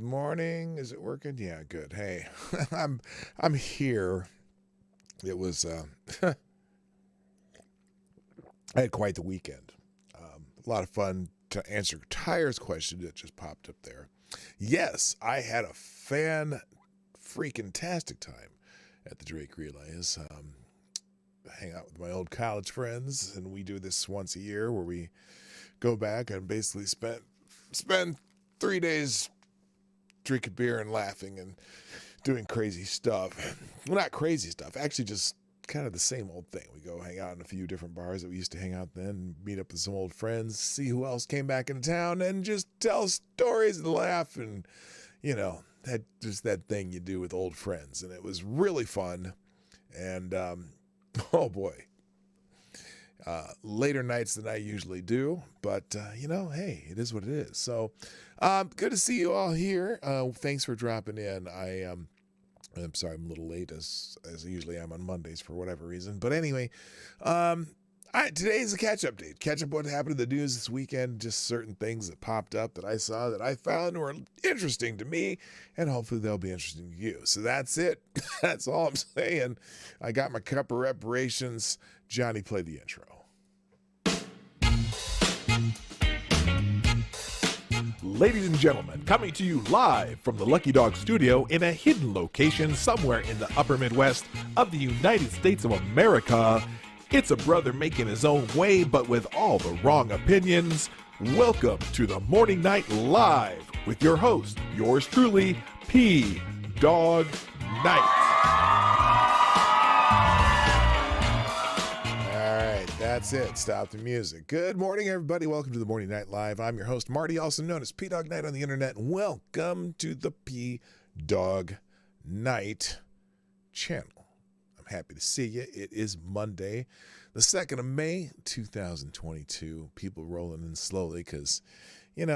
Good morning. Is it working? Yeah, good. Hey, I'm here. It was I had quite the weekend. A lot of fun to answer Tyre's question that just popped up there. Yes, I had a freaking tastic time at the Drake Relays. Hang out with my old college friends, and we do this once a year where we go back and basically spend 3 days drinking beer and laughing and doing crazy stuff. Well, not crazy stuff, actually just kind of the same old thing. We go hang out in a few different bars that we used to hang out then, meet up with some old friends, see who else came back into town, and just tell stories and laugh and, that thing you do with old friends. And it was really fun. And, oh boy, later nights than I usually do, but hey, it is what it is. So good to see you all here. Thanks for dropping in. I'm sorry I'm a little late as I usually am on Mondays for whatever reason, but anyway, today's a catch-up day. Catch up what happened in the news this weekend, just certain things that popped up that I saw that I found were interesting to me, and hopefully they'll be interesting to you. So that's it. That's all I'm saying. I got my cup of reparations. Johnny, play the intro. Ladies and gentlemen, coming to you live from the Lucky Dog Studio in a hidden location somewhere in the upper Midwest of the United States of America, it's a brother making his own way but with all the wrong opinions. Welcome to the Morning Night Live with your host, yours truly, P. Dog Night. That's it. Stop the music. Good morning, everybody. Welcome to the Morning Night Live. I'm your host, Marty, also known as P-Dog Night on the internet. Welcome to the P-Dog Night channel. I'm happy to see you. It is Monday, the 2nd of May, 2022. People rolling in slowly because, when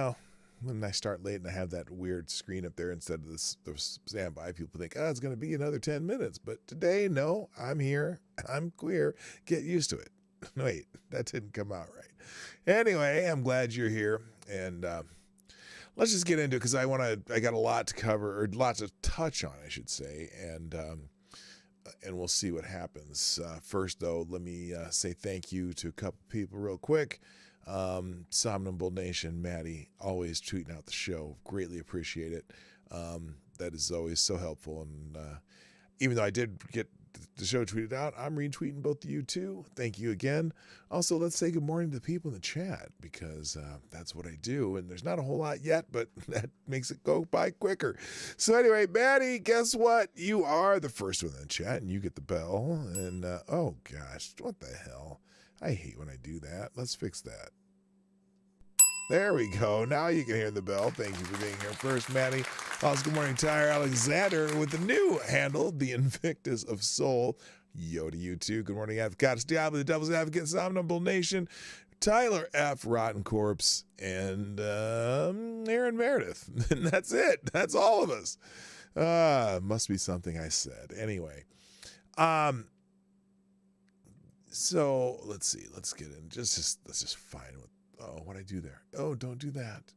I start late and I have that weird screen up there instead of the standby, people think, it's going to be another 10 minutes. But today, no, I'm here. I'm queer. Get used to it. Wait, that didn't come out right. Anyway, I'm glad you're here, and let's just get into it because I got a lot to cover, or lots to touch on, I should say, and we'll see what happens. First, though, let me say thank you to a couple people real quick. Somnambule Nation, Maddie, always tweeting out the show. Greatly appreciate it. That is always so helpful, and even though I did get the show tweeted out, I'm retweeting both of you too. Thank you again. Also, let's say good morning to the people in the chat because that's what I do. And there's not a whole lot yet, but that makes it go by quicker. So anyway, Maddie, guess what? You are the first one in the chat and you get the bell. And oh gosh, what the hell? I hate when I do that. Let's fix that. There we go. Now you can hear the bell. Thank you for being here first, Maddie. Also, good morning, Tyre Alexander, with the new handle, the Invictus of Soul. Yo to you too. Good morning, Advocatus Diablo, the Devil's Advocate, Somnambule Nation, Tyler F. Rotten Corpse, and Aaron Meredith. And that's it. That's all of us. Must be something I said. Anyway. So let's see. Let's get in. Let's just find what. Oh, what I do there? Oh, don't do that.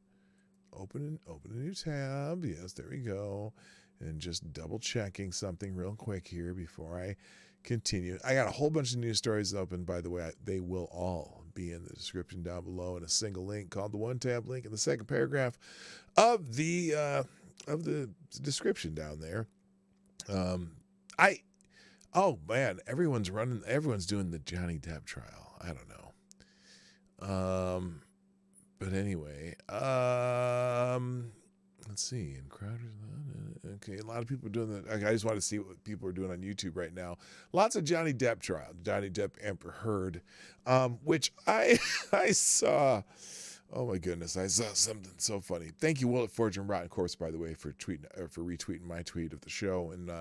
Open a new tab. Yes, there we go. And just double checking something real quick here before I continue. I got a whole bunch of news stories open, by the way. They will all be in the description down below in a single link called the one tab link in the second paragraph of the description down there. Oh man, everyone's doing the Johnny Depp trial. I don't know. But anyway, let's see. And Crowder's, okay, a lot of people are doing that. I just want to see what people are doing on YouTube right now. Lots of Johnny Depp trial, Johnny Depp Amber Heard, which I saw. Oh my goodness, I saw something so funny. Thank you, Willy Fortune Rotten Corpse, by the way, for retweeting my tweet of the show, and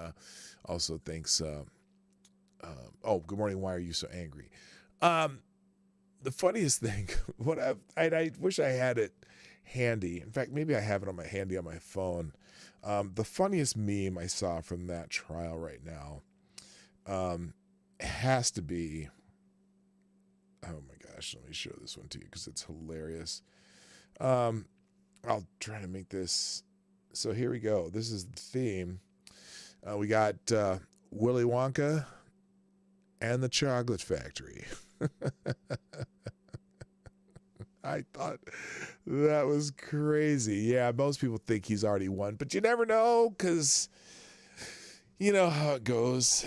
also thanks. Good morning. Why are you so angry? The funniest thing, I wish I had it handy. In fact, maybe I have it handy on my phone. The funniest meme I saw from that trial right now has to be, oh my gosh, let me show this one to you because it's hilarious. I'll try to make this So here we go. This is the theme. We got Willy Wonka and the Chocolate Factory. I thought that was crazy. Yeah, most people think he's already won, but you never know because you know how it goes.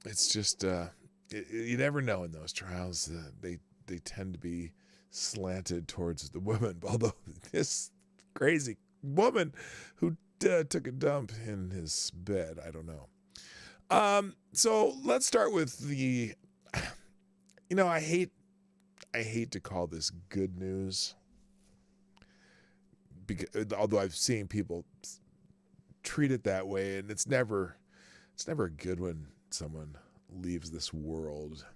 It's just you never know in those trials. They tend to be slanted towards the woman, although this crazy woman who took a dump in his bed, I don't know. So let's start with the, you know, I hate to call this good news, because although I've seen people treat it that way, and it's never good when someone leaves this world.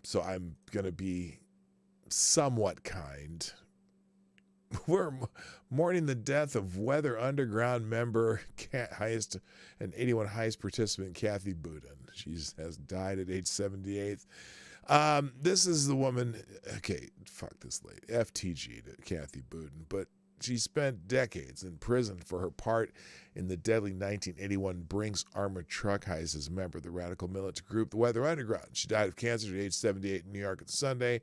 So I'm gonna be somewhat kind. We're mourning the death of Weather Underground member Heist and 81 Heist participant Kathy Boudin. She has died at age 78. This is the woman, okay, fuck this lady, FTG to Kathy Boudin, but she spent decades in prison for her part in the deadly 1981 Brinks armored truck heist as a member of the radical militant group, the Weather Underground. She died of cancer at age 78 in New York on Sunday.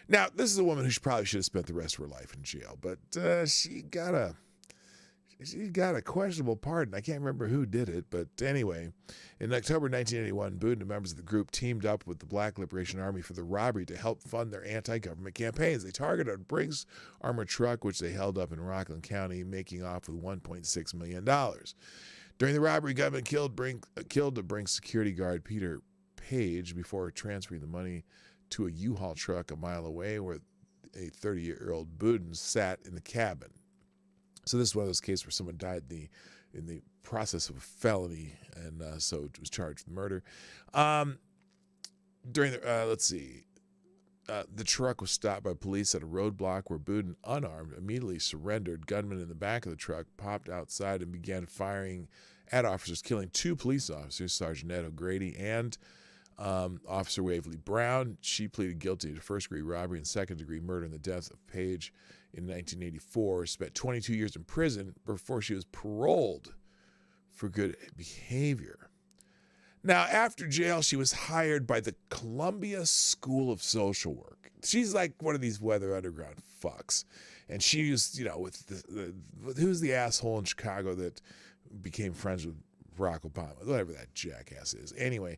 Now, this is a woman who probably should have spent the rest of her life in jail, but she got a questionable pardon. I can't remember who did it, but anyway, in October 1981, Boudin and members of the group teamed up with the Black Liberation Army for the robbery to help fund their anti-government campaigns. They targeted a Brinks armored truck, which they held up in Rockland County, making off with $1.6 million. During the robbery, gunmen killed the Brinks security guard, Peter Page, before transferring the money to a U-Haul truck a mile away where a 30-year-old Boudin sat in the cabin. So this is one of those cases where someone died in the process of a felony, and so was charged with murder. During the the truck was stopped by police at a roadblock where Boudin, unarmed, immediately surrendered. Gunmen in the back of the truck popped outside and began firing at officers, killing two police officers, Sergeant Ed O'Grady and Officer Waverly Brown. She pleaded guilty to first-degree robbery and second-degree murder in the death of Page in 1984, spent 22 years in prison before she was paroled for good behavior. Now, after jail, she was hired by the Columbia School of Social Work. She's like one of these Weather Underground fucks. And she was, you know, with who's the asshole in Chicago that became friends with Barack Obama, whatever that jackass is. Anyway,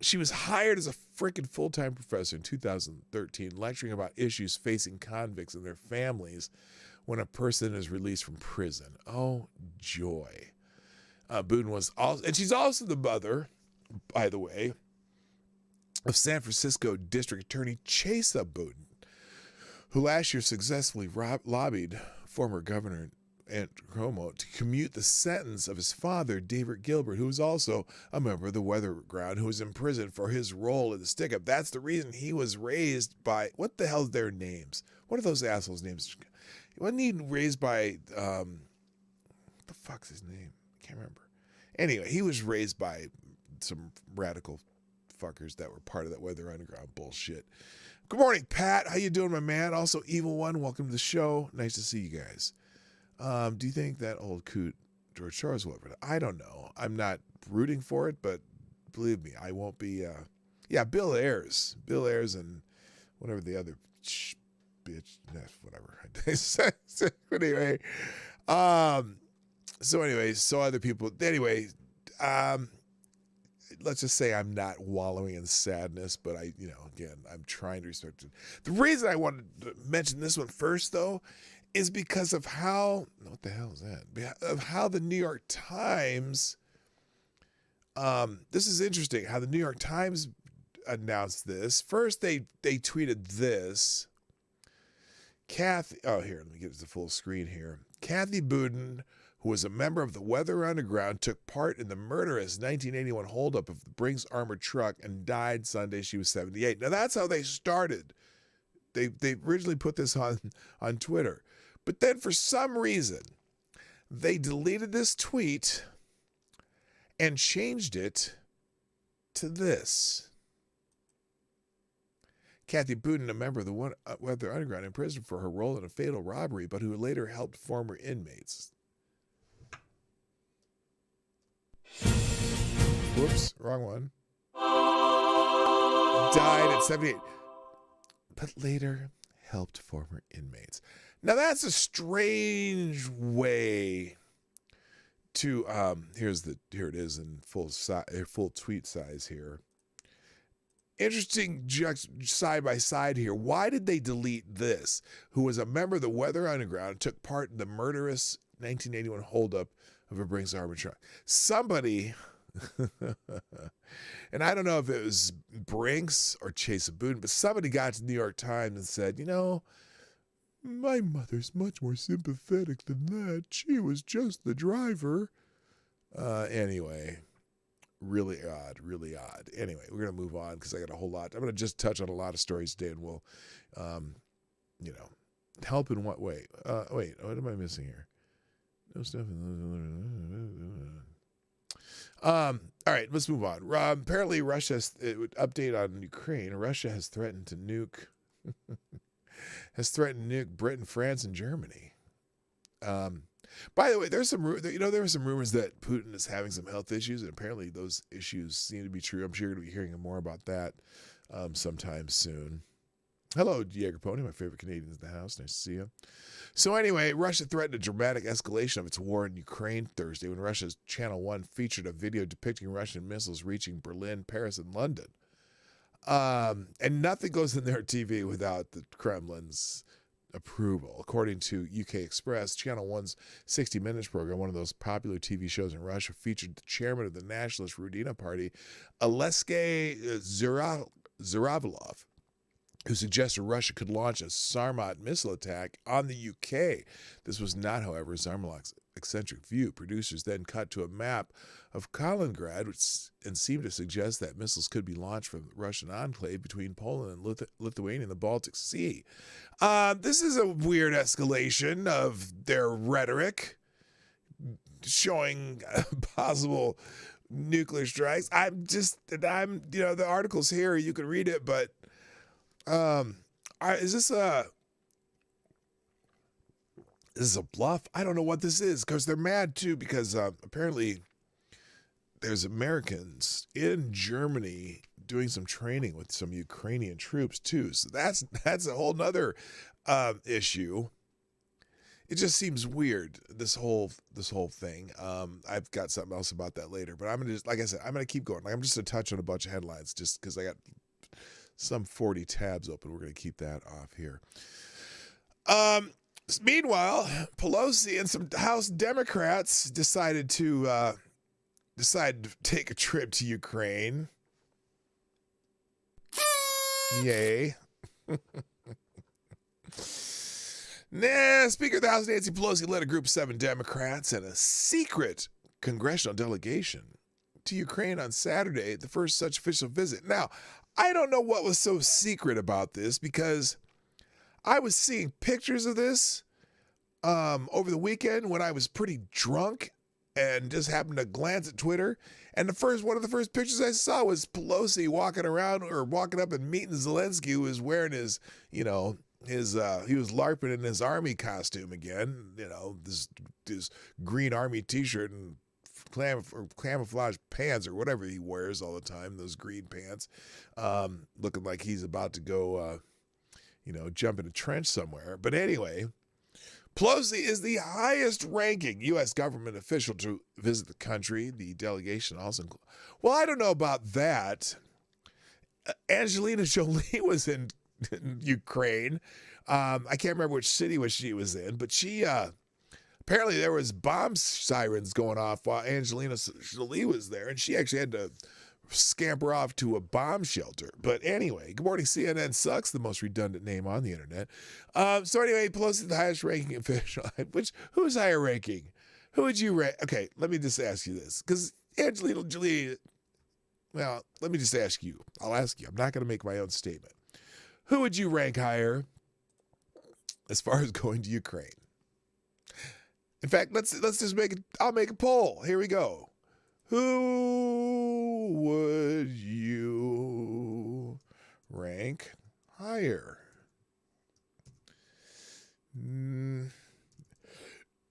she was hired as a freaking full-time professor in 2013, lecturing about issues facing convicts and their families when a person is released from prison. Oh, joy. Boudin was also, and she's also the mother, by the way, of San Francisco District Attorney Chesa Boudin, who last year successfully lobbied former Governor Ant Cuomo to commute the sentence of his father, David Gilbert, who was also a member of the Weather Underground, who was in prison for his role in the stick-up. That's the reason he was raised by, what the hell's their names? What are those assholes' names? Wasn't he raised by, what the fuck's his name? I can't remember. Anyway, he was raised by some radical fuckers that were part of that Weather Underground bullshit. Good morning, Pat. How you doing, my man? Also, Evil One, welcome to the show. Nice to see you guys. Do you think that old coot George Soros will ever? I don't know. I'm not rooting for it, but believe me, I won't be. Bill Ayers, and whatever the other bitch, whatever. Anyway, so other people. Anyway, let's just say I'm not wallowing in sadness, but again, I'm trying to respect it. The reason I wanted to mention this one first, though, is because of how, what the hell is that? Of how the New York Times, this is interesting, how the New York Times announced this. First, they tweeted this. Here, let me get to the full screen here. Kathy Boudin, who was a member of the Weather Underground, took part in the murderous 1981 holdup of the Brinks armored truck and died Sunday. She was 78. Now, that's how they started. They originally put this on Twitter. But then for some reason, they deleted this tweet and changed it to this. Kathy Boudin, a member of the Weather Underground, in prison for her role in a fatal robbery, but who later helped former inmates. Whoops, wrong one. Died at 78, but later helped former inmates. Now that's a strange way to here it is in full tweet size here. Interesting side by side here. Why did they delete this? Who was a member of the Weather Underground and took part in the murderous 1981 holdup of a Brinks armored truck. Somebody, and I don't know if it was Brinks or Chase Boudin, but somebody got to the New York Times and said, my mother's much more sympathetic than that. She was just the driver. Anyway, really odd. Anyway, we're going to move on because I got a whole lot. I'm going to just touch on a lot of stories today, and we'll, help in what way? Wait, what am I missing here? No stuff. All right, let's move on. Apparently, Russia's update on Ukraine. Russia has threatened to nuke Britain, France, and Germany. By the way, there were some rumors that Putin is having some health issues, and apparently those issues seem to be true. I'm sure you're going to be hearing more about that sometime soon. Hello, Jaeger Pony, my favorite Canadian in the house. Nice to see you. So anyway, Russia threatened a dramatic escalation of its war in Ukraine Thursday when Russia's Channel 1 featured a video depicting Russian missiles reaching Berlin, Paris, and London. And nothing goes in their TV without the Kremlin's approval. According to UK Express, Channel 1's 60 Minutes program, one of those popular TV shows in Russia, featured the chairman of the Nationalist Rudina Party, Alexei Zuravalov, who suggested Russia could launch a Sarmat missile attack on the UK. This was not, however, Zarmalov's eccentric view. Producers then cut to a map of Kaliningrad and seemed to suggest that missiles could be launched from the Russian enclave between Poland and Lithuania in the Baltic Sea. This is a weird escalation of their rhetoric, showing possible nuclear strikes. The article's here. You can read it, but is this a bluff? I don't know what this is, because they're mad too, because apparently there's Americans in Germany doing some training with some Ukrainian troops too. So that's a whole nother issue. It just seems weird, this whole thing. I've got something else about that later, but I'm gonna keep going. I'm just gonna touch on a bunch of headlines just because I got some 40 tabs open. We're gonna keep that off here. Meanwhile, Pelosi and some House Democrats decided to take a trip to Ukraine. Yay. Speaker of the House Nancy Pelosi led a group of 7 Democrats and a secret congressional delegation to Ukraine on Saturday, the first such official visit. Now, I don't know what was so secret about this, because I was seeing pictures of this over the weekend when I was pretty drunk and just happened to glance at Twitter. And one of the first pictures I saw was Pelosi walking up and meeting Zelensky, who was wearing his, he was LARPing in his army costume again, this green army t-shirt and camouflage pants or whatever he wears all the time, those green pants, looking like he's about to go, jump in a trench somewhere. But anyway, Pelosi is the highest-ranking U.S. government official to visit the country. The delegation also well, I don't know about that. Angelina Jolie was in Ukraine. I can't remember which city she was in, but she apparently there was bomb sirens going off while Angelina Jolie was there, and she actually had to scamper off to a bomb shelter. But anyway, good morning, CNN sucks, the most redundant name on the internet. So anyway, Pelosi, the highest ranking official. Who's higher ranking? Who would you rank? Okay, let me just ask you this, because Angelina Jolie. Well, let me just ask you. I'll ask you. I'm not going to make my own statement. Who would you rank higher as far as going to Ukraine? In fact, let's just I'll make a poll. Here we go. Who would you rank higher?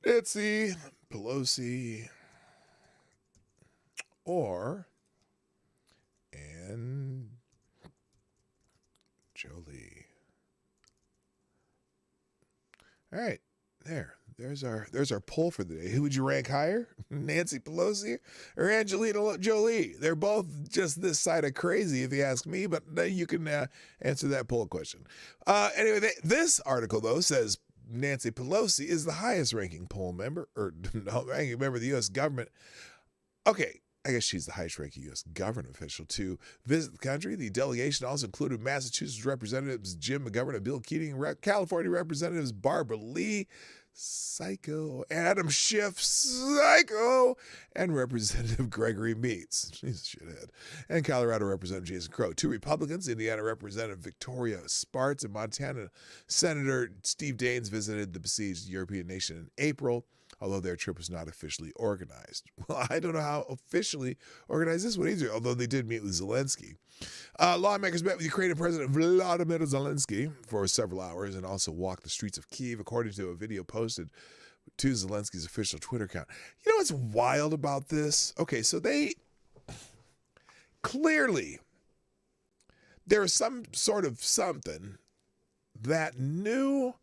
Nancy Pelosi or Ann Jolie. All right, there's our poll for the day. Who would you rank higher, Nancy Pelosi or Angelina Jolie? They're both just this side of crazy, if you ask me. But you can answer that poll question. Anyway, this article though says Nancy Pelosi is the highest ranking poll member, or no, ranking member of the U.S. government. Okay, I guess she's the highest ranking U.S. government official to visit the country. The delegation also included Massachusetts Representatives Jim McGovern and Bill Keating, California Representatives Barbara Lee, Psycho, Adam Schiff, Psycho, and Representative Gregory Meeks, she's a shithead, and Colorado Representative Jason Crow. 2 Republicans, Indiana Representative Victoria Spartz and Montana Senator Steve Daines visited the besieged European nation in April, although their trip was not officially organized. Well, I don't know how officially organized this one either, although they did meet with Zelensky. Lawmakers met with Ukrainian President Vladimir Zelensky for several hours and also walked the streets of Kyiv, according to a video posted to Zelensky's official Twitter account. You know what's wild about this? Okay, so they clearly, there was some sort of something that knew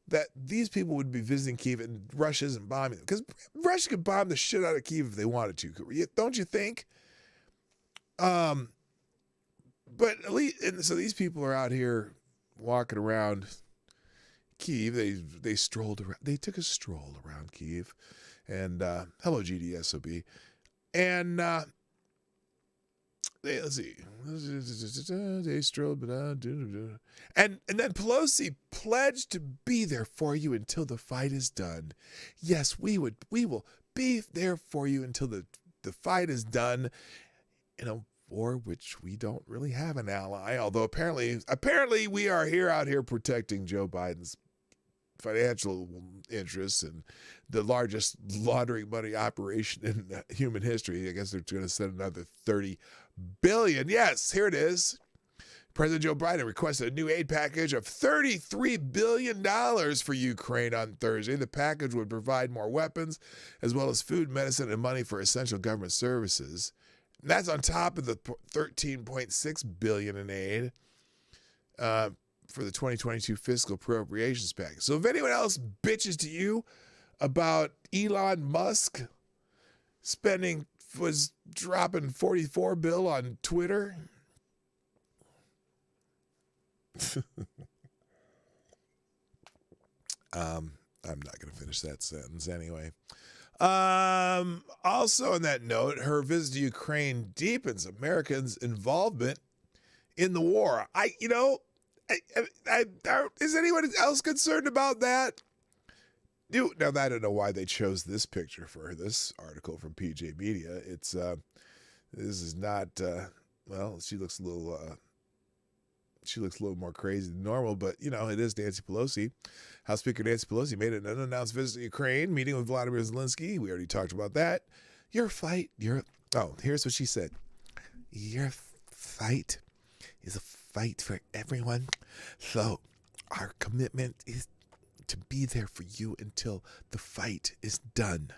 that these people would be visiting Kyiv and Russia isn't bombing them. Because Russia could bomb the shit out of Kyiv if they wanted to. Don't you think? But at least, and so these people are out here walking around Kyiv. They strolled around. They took a stroll around Kyiv. And hello, GDSOB. And let's see. They strolled, and then Pelosi pledged to be there for you until the fight is done. Yes, we will be there for you until the fight is done in a war which we don't really have an ally, although apparently we are out here protecting Joe Biden's financial interests and the largest laundering money operation in human history. I guess they're going to send another $30 billion. Yes, here it is. President Joe Biden requested a new aid package of $33 billion for Ukraine on Thursday. The package would provide more weapons, as well as food, medicine, and money for essential government services. And that's on top of the $13.6 billion in aid for the 2022 fiscal appropriations package. So if anyone else bitches to you about Elon Musk was dropping $44 billion on Twitter, I'm not going to finish that sentence anyway. Also on that note, her visit to Ukraine deepens Americans' involvement in the war. Is anyone else concerned about that? Now, I don't know why they chose this picture for this article from PJ Media. This is not, she looks a little more crazy than normal, but, it is Nancy Pelosi. House Speaker Nancy Pelosi made an unannounced visit to Ukraine, meeting with Vladimir Zelensky. We already talked about that. Here's what she said. Your fight is a fight for everyone. So our commitment is to be there for you until the fight is done.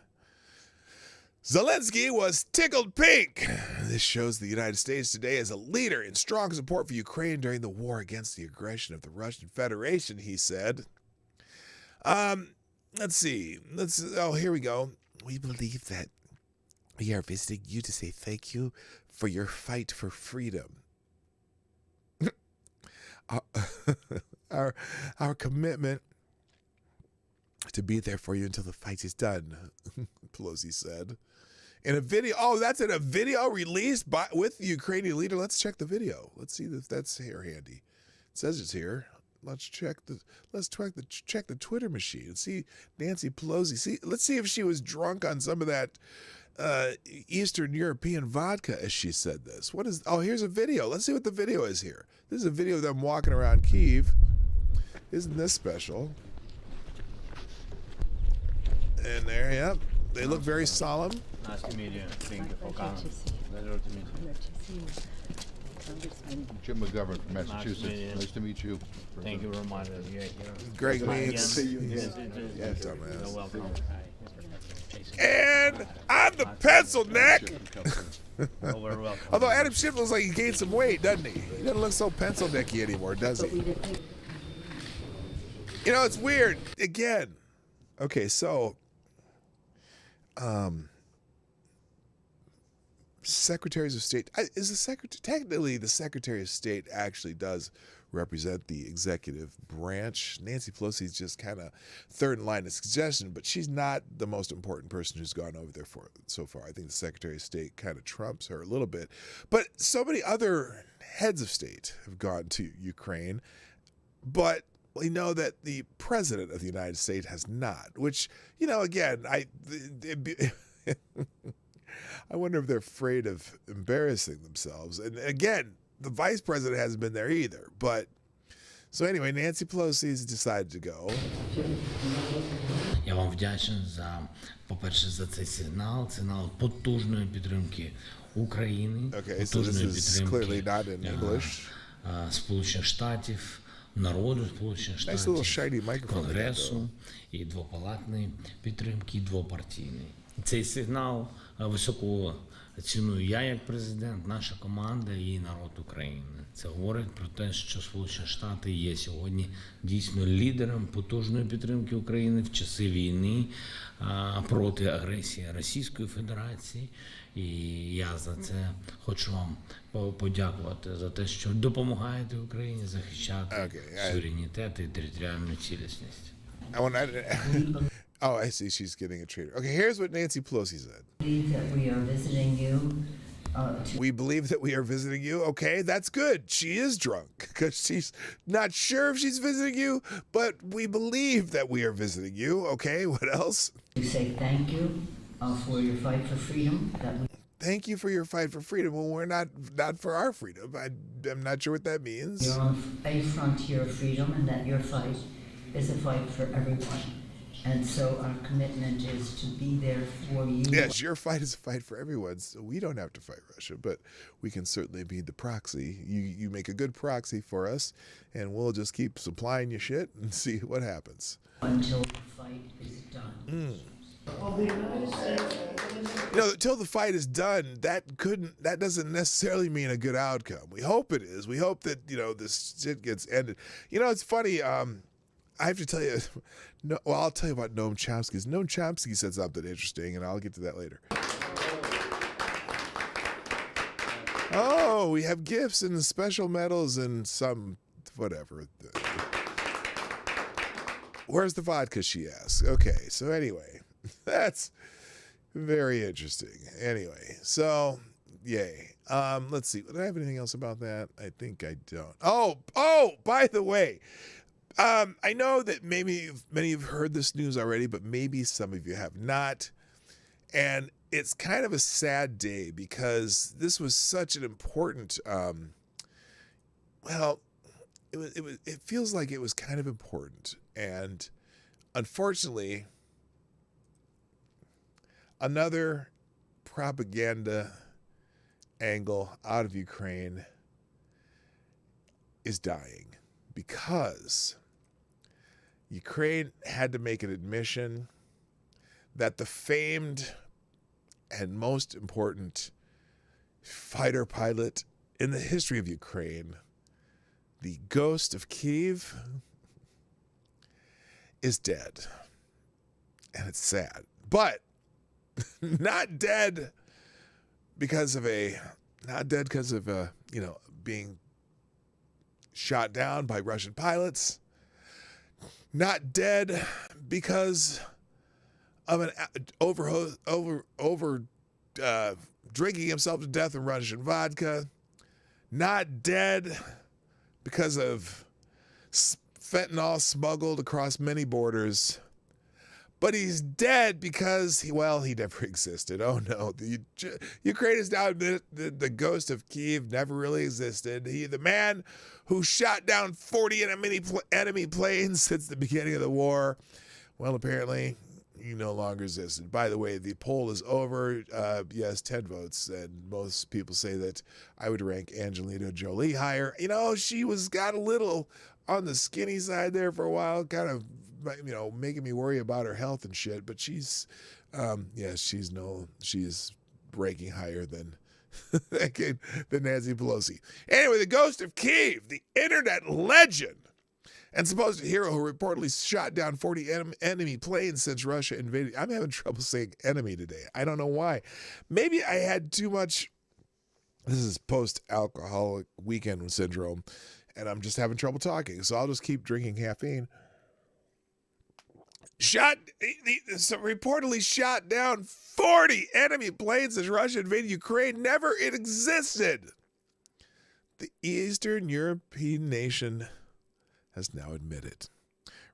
Zelensky was tickled pink. This shows the United States today as a leader in strong support for Ukraine during the war against the aggression of the Russian Federation, he said. Let's see. Here we go. We believe that we are visiting you to say thank you for your fight for freedom. Our commitment to be there for you until the fight is done, Pelosi said. In a video, that's in a video released with the Ukrainian leader. Let's check the video. Let's see if that's here handy. It says it's here. Let's check the Twitter machine and see Nancy Pelosi. Let's see if she was drunk on some of that Eastern European vodka as she said this. Here's a video. Let's see what the video is here. This is a video of them walking around Kyiv. Isn't this special? And there, yep. They look very solemn. Nice to meet you. Thank you for coming. Pleasure to meet you. Jim McGovern from Massachusetts. Nice to meet you. Thank you very much. Greg Means. See you again. Yes, dumbass. You're welcome. And I'm the pencil neck. Oh, very welcome. Although Adam Schiff looks like he gained some weight, doesn't he? He doesn't look so pencil necky anymore, does he? You know, it's weird. Again. Okay, so secretaries of state is the secretary, technically the Secretary of State actually does represent the executive branch. Nancy Pelosi is just kind of third in line of suggestion, but she's not the most important person who's gone over there for so far. I think the Secretary of State kind of trumps her a little bit, but so many other heads of state have gone to Ukraine, but we know that the president of the United States has not, which, you know, again, I wonder if they're afraid of embarrassing themselves. And again, the vice president hasn't been there either. But so anyway, Nancy Pelosi has decided to go. Я вам вдячний по-перше, за цей сигнал потужної підтримки України, Okay, so this is clearly not in English. Сполучених Штатів, народу Сполучених Nice little Штатів, shiny microphone. Конгресу і двопалатної підтримки, і двопартійної. Цей сигнал високо ціную я як президент, наша команда і народ України. Це говорить про те, що Сполучені Штати є сьогодні дійсно лідером потужної підтримки України в часи війни проти агресії Російської Федерації. І я за це хочу вам подякувати за те, що допомагаєте Україні захищати суверенітет і територіальну цілісність. Oh, I see. She's getting a traitor. Okay, here's what Nancy Pelosi said. That we are visiting you. We believe that we are visiting you. Okay, that's good. She is drunk because she's not sure if she's visiting you, but we believe that we are visiting you. Okay, what else? We say thank you for your fight for freedom. Thank you for your fight for freedom. Well, we're not for our freedom. I'm not sure what that means. You're on a frontier of freedom, and that your fight is a fight for everyone. And so our commitment is to be there for you. Yes, your fight is a fight for everyone. So we don't have to fight Russia, but we can certainly be the proxy. You make a good proxy for us, and we'll just keep supplying you shit and see what happens. Until the fight is done. You know, until the fight is done, that doesn't necessarily mean a good outcome. We hope it is. We hope that, you know, this shit gets ended. You know, it's funny. I have to tell you, I'll tell you about Noam Chomsky. Noam Chomsky said something interesting, and I'll get to that later. Oh, we have gifts and special medals and some whatever. Where's the vodka, she asks. Okay, so anyway, that's very interesting. Anyway, so yay. Let's see. Do I have anything else about that? I think I don't. Oh, by the way, I know that maybe many of you have heard this news already, but maybe some of you have not. And it's kind of a sad day because this was such an important, it feels like it was kind of important. And unfortunately, another propaganda angle out of Ukraine is dying because Ukraine had to make an admission that the famed and most important fighter pilot in the history of Ukraine, the Ghost of Kyiv, is dead. And it's sad. But not dead because of being shot down by Russian pilots. Not dead because of an drinking himself to death in Russian vodka. Not dead because of fentanyl smuggled across many borders. But he's dead because, he never existed. Oh no, Ukraine is now admitted the Ghost of Kyiv never really existed. The man who shot down 40 enemy planes since the beginning of the war, well, apparently you no longer exist. And by the way, the poll is over. Yes, 10 votes. And most people say that I would rank Angelina Jolie higher. You know, she got a little on the skinny side there for a while, kind of, you know, making me worry about her health and shit. But she's ranking higher than Nancy Pelosi. Anyway, the ghost of Kiev, the internet legend and supposed hero who reportedly shot down 40 enemy planes since Russia invaded. I'm having trouble saying enemy today. I don't know why. Maybe I had too much. This is post-alcoholic weekend syndrome, and I'm just having trouble talking. So I'll just keep drinking caffeine. Reportedly shot down 40 enemy planes as Russia invaded Ukraine. Never it existed. The Eastern European nation has now admitted.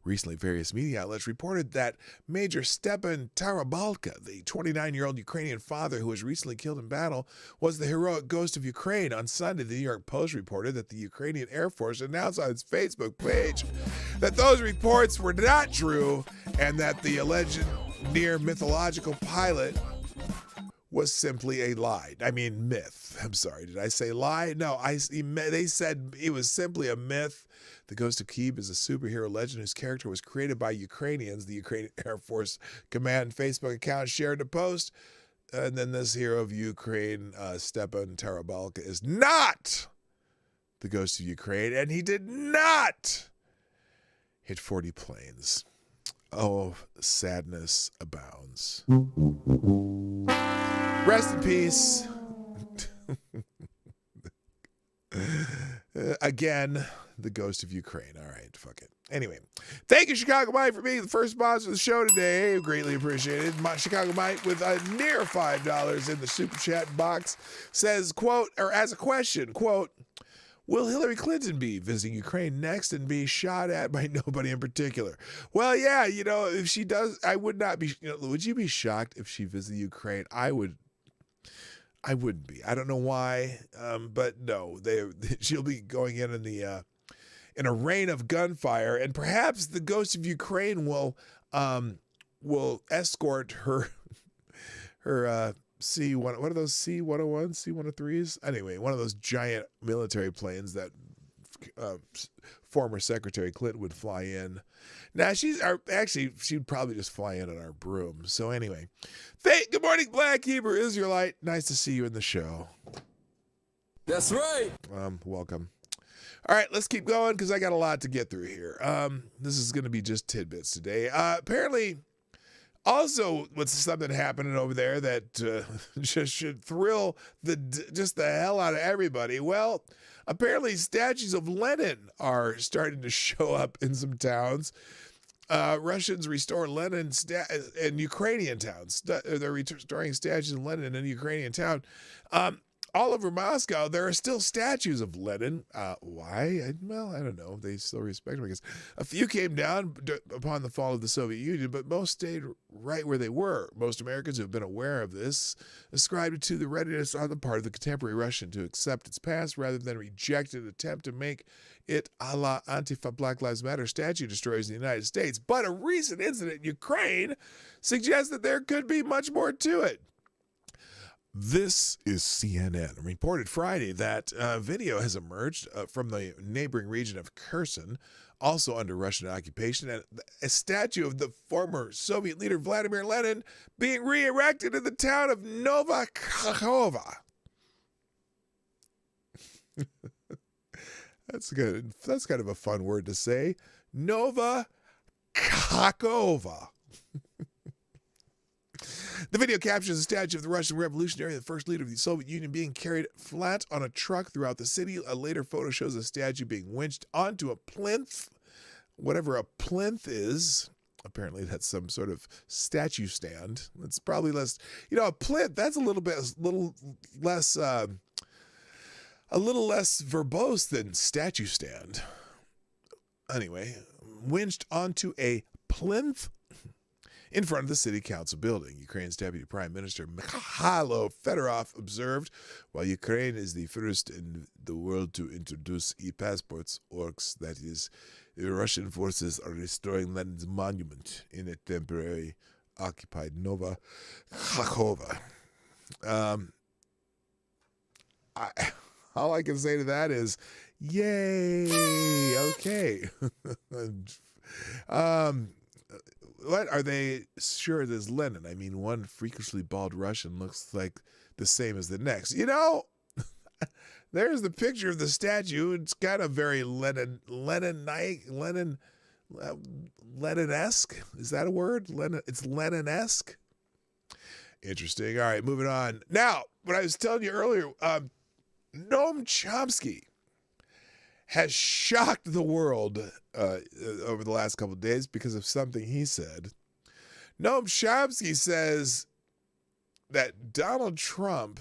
Recently, various media outlets reported that Major Stepan Tarabalka, the 29-year-old Ukrainian father who was recently killed in battle, was the heroic ghost of Ukraine. On Sunday, the New York Post reported that the Ukrainian Air Force announced on its Facebook page that those reports were not true and that the alleged near mythological pilot was simply a lie. I mean, myth. I'm sorry. Did I say lie? No, they said it was simply a myth. The Ghost of Kiev is a superhero legend whose character was created by Ukrainians. The Ukrainian Air Force Command Facebook account shared a post. And then this hero of Ukraine, Stepan Tarabalka, is not the ghost of Ukraine. And he did not hit 40 planes. Oh, sadness abounds. Rest in peace. Again, the ghost of Ukraine. All right, fuck it. Anyway, thank you, Chicago Mike, for being the first sponsor of the show today. Greatly appreciated. Chicago Mike, with a near $5 in the super chat box, says, quote, or as a question, quote, will Hillary Clinton be visiting Ukraine next and be shot at by nobody in particular? Well, yeah, you know, if she does, I would not be, you know, would you be shocked if she visited Ukraine? I wouldn't be. I don't know why, but no, she'll be going in a rain of gunfire, and perhaps the ghost of Ukraine will escort her C-1, what are those C-101, C-103s? Anyway, one of those giant military planes that former Secretary Clinton would fly in. Now, she'd probably just fly in on our broom. So anyway, good morning, Black Hebrew Israelite. Nice to see you in the show. That's right. Welcome. All right, let's keep going because I got a lot to get through here. This is going to be just tidbits today. Apparently, also, what's something happening over there that just should thrill just the hell out of everybody? Well, apparently statues of Lenin are starting to show up in some towns. Russians restore Lenin in Ukrainian towns. They're restoring statues of Lenin in a Ukrainian town. All over Moscow, there are still statues of Lenin. Why? Well, I don't know. They still respect him, I guess. A few came down upon the fall of the Soviet Union, but most stayed right where they were. Most Americans who have been aware of this ascribed it to the readiness on the part of the contemporary Russian to accept its past rather than reject an attempt to make it a la Antifa Black Lives Matter statue destroyers in the United States. But a recent incident in Ukraine suggests that there could be much more to it. This is CNN. Reported Friday that video has emerged from the neighboring region of Kherson, also under Russian occupation, and a statue of the former Soviet leader Vladimir Lenin being re-erected in the town of Nova Kakhovka. That's good. That's kind of a fun word to say. Nova Kakhovka. The video captures a statue of the Russian revolutionary, the first leader of the Soviet Union, being carried flat on a truck throughout the city. A later photo shows the statue being winched onto a plinth. Whatever a plinth is, apparently that's some sort of statue stand. It's probably less, a plinth, that's a little less verbose than statue stand. Anyway, winched onto a plinth in front of the city council building. Ukraine's Deputy Prime Minister Mikhailo Fedorov observed, while Ukraine is the first in the world to introduce e-passports, orcs, that is, the Russian forces are restoring Lenin's monument in a temporary occupied Nova Kakhovka. All I can say to that is, yay! Okay. What are they sure it is Lenin? I mean, one freakishly bald Russian looks like the same as the next. You know, there's the picture of the statue. It's kind of very Lenin-esque. Is that a word? It's Lenin-esque. Interesting. All right, moving on. Now, what I was telling you earlier, Noam Chomsky has shocked the world over the last couple of days because of something he said. Noam Chomsky says that Donald Trump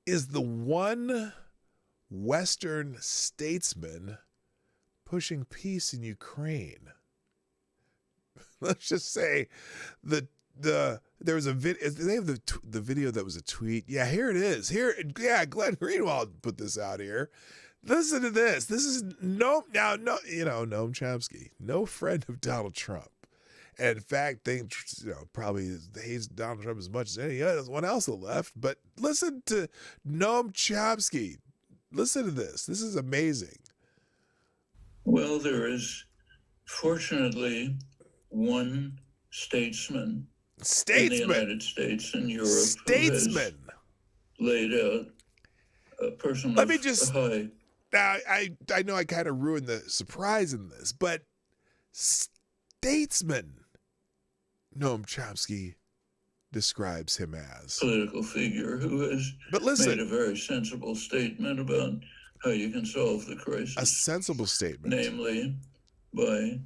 is the one Western statesman pushing peace in Ukraine. Let's just say there was a video. They have the video that was a tweet. Yeah, here it is. Glenn Greenwald put this out here. Listen to this. This is Noam Chomsky, no friend of Donald Trump, and in fact, probably hates Donald Trump as much as anyone else that left. But listen to Noam Chomsky. Listen to this. This is amazing. Well, there is fortunately one statesman in the United States and Europe who has laid out a person Let me just. I know I kind of ruined the surprise in this, but statesman, Noam Chomsky describes him as political figure who has made a very sensible statement about how you can solve the crisis. A sensible statement, namely by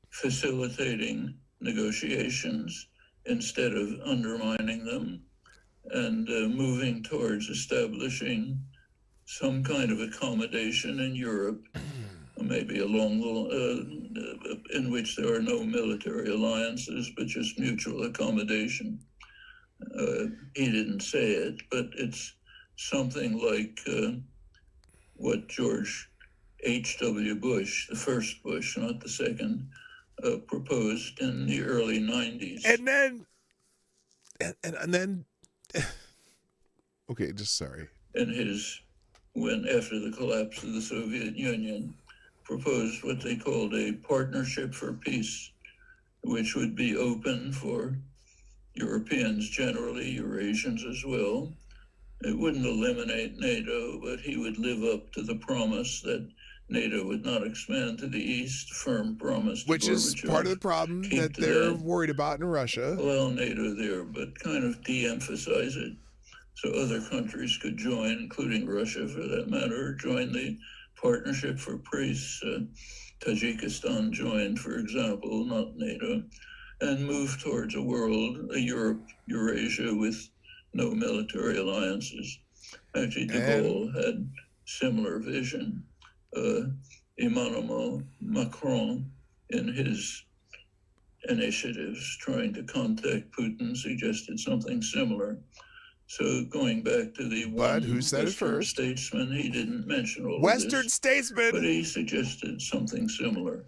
facilitating negotiations instead of undermining them, and moving towards establishing some kind of accommodation in Europe, maybe along in which there are no military alliances, but just mutual accommodation. He didn't say it, but it's something like what George H.W. Bush, the first Bush, not the second, proposed in the early 90s. And then okay, just sorry. And after the collapse of the Soviet Union, proposed what they called a partnership for peace, which would be open for Europeans generally, Eurasians as well. It wouldn't eliminate NATO, but he would live up to the promise that NATO would not expand to the east, firm promise. Which is part of the problem that they're worried about in Russia. Well, NATO there, but kind of de-emphasize it so other countries could join, including Russia for that matter, join the Partnership for Peace. Tajikistan joined, for example, not NATO, and move towards a world, a Europe, Eurasia with no military alliances. Actually, de Gaulle had similar vision. Emmanuel Macron, in his initiatives trying to contact Putin, suggested something similar. So going back to the one who said it first, statesman, he didn't mention all Western of this, statesman, but he suggested something similar.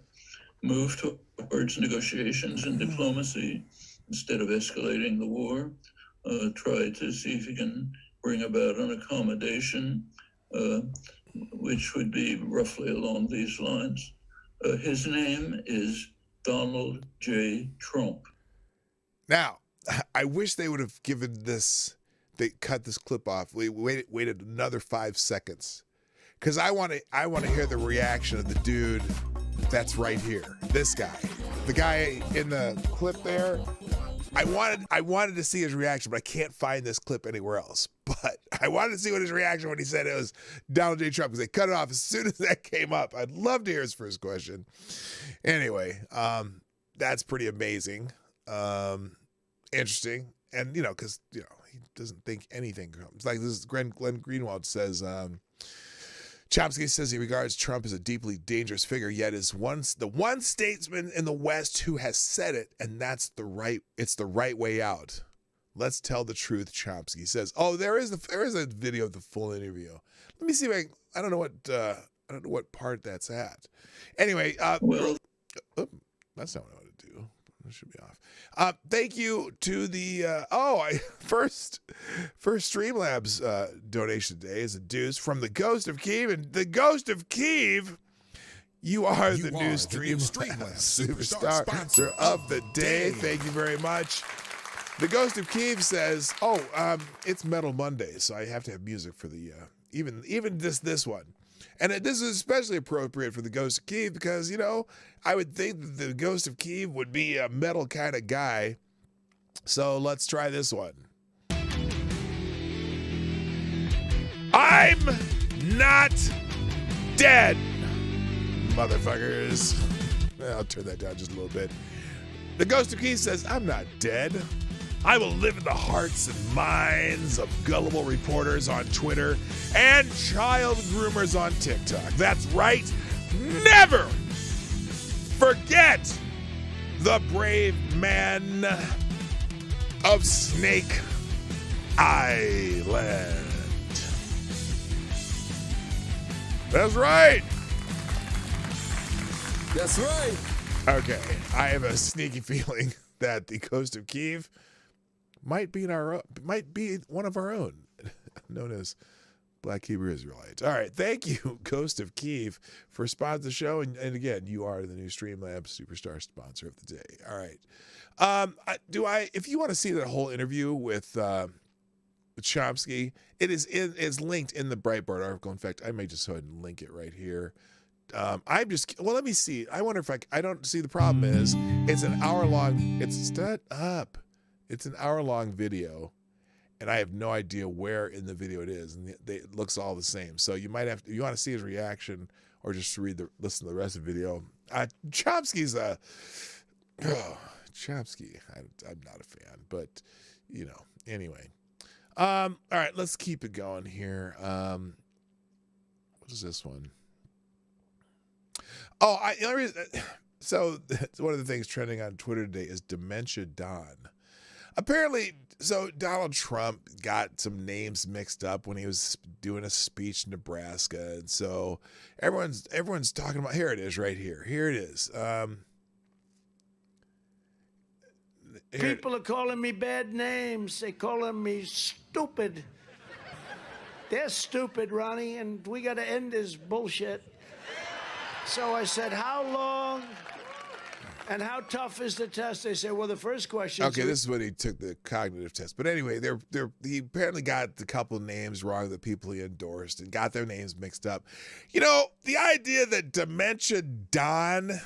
Move towards negotiations and diplomacy instead of escalating the war. Try to see if you can bring about an accommodation, which would be roughly along these lines. His name is Donald J. Trump. Now, I wish they would have given this, they cut this clip off. We waited another 5 seconds. Because I want to hear the reaction of the dude that's right here. This guy. The guy in the clip there. I wanted to see his reaction, but I can't find this clip anywhere else. But I wanted to see what his reaction when he said it was Donald J. Trump, because they cut it off as soon as that came up. I'd love to hear his first question. Anyway, that's pretty amazing. Interesting. And, because, he doesn't think anything comes. Like this, Glenn Greenwald says, Chomsky says he regards Trump as a deeply dangerous figure, yet is the one statesman in the West who has said it, and it's the right way out. Let's tell the truth, Chomsky says. Oh, there is a video of the full interview. Let me see if I don't know what part that's at. Anyway, That's not what I want to do. It should be off. Thank you to the first Streamlabs donation today is a deuce from the Ghost of Kiev, and the Ghost of Kiev. You are the new Streamlabs superstar sponsor of the day. Thank you very much. The Ghost of Kiev says, it's Metal Monday, so I have to have music for the even this one. And this is especially appropriate for the Ghost of Kiev because, I would think that the Ghost of Kiev would be a metal kind of guy. So let's try this one. I'm not dead, motherfuckers. I'll turn that down just a little bit. The Ghost of Kiev says, I'm not dead. I will live in the hearts and minds of gullible reporters on Twitter and child groomers on TikTok. That's right. Never forget the brave man of Snake Island. That's right. That's right. Okay, I have a sneaky feeling that the Ghost of Kiev might be one of our own, known as Black Hebrew Israelites. All right, thank you, Ghost of Kiev, for sponsoring the show, and again, you are the new Streamlabs superstar sponsor of the day. All right, if you want to see that whole interview with Chomsky, it's linked in the Breitbart article. In fact, I may just go ahead and link it right here. Let me see. I wonder if I don't see the problem is it's an hour long. It's an hour-long video, and I have no idea where in the video it is, and it looks all the same. So you might have to, you want to see his reaction, or just listen to the rest of the video. Chomsky's Chomsky. I'm not a fan, but anyway. All right, let's keep it going here. What is this one? So one of the things trending on Twitter today is Dementia Don. Apparently, so Donald Trump got some names mixed up when he was doing a speech in Nebraska, and so everyone's talking about. Here it is, right here. Here it is. People are calling me bad names. They're calling me stupid. They're stupid, Ronnie, and we got to end this bullshit. So I said, how long and how tough is the test? They said, well, the first question. Okay, this is when he took the cognitive test. But anyway, he apparently got a couple of names wrong, the people he endorsed, and got their names mixed up. The idea that Dementia Don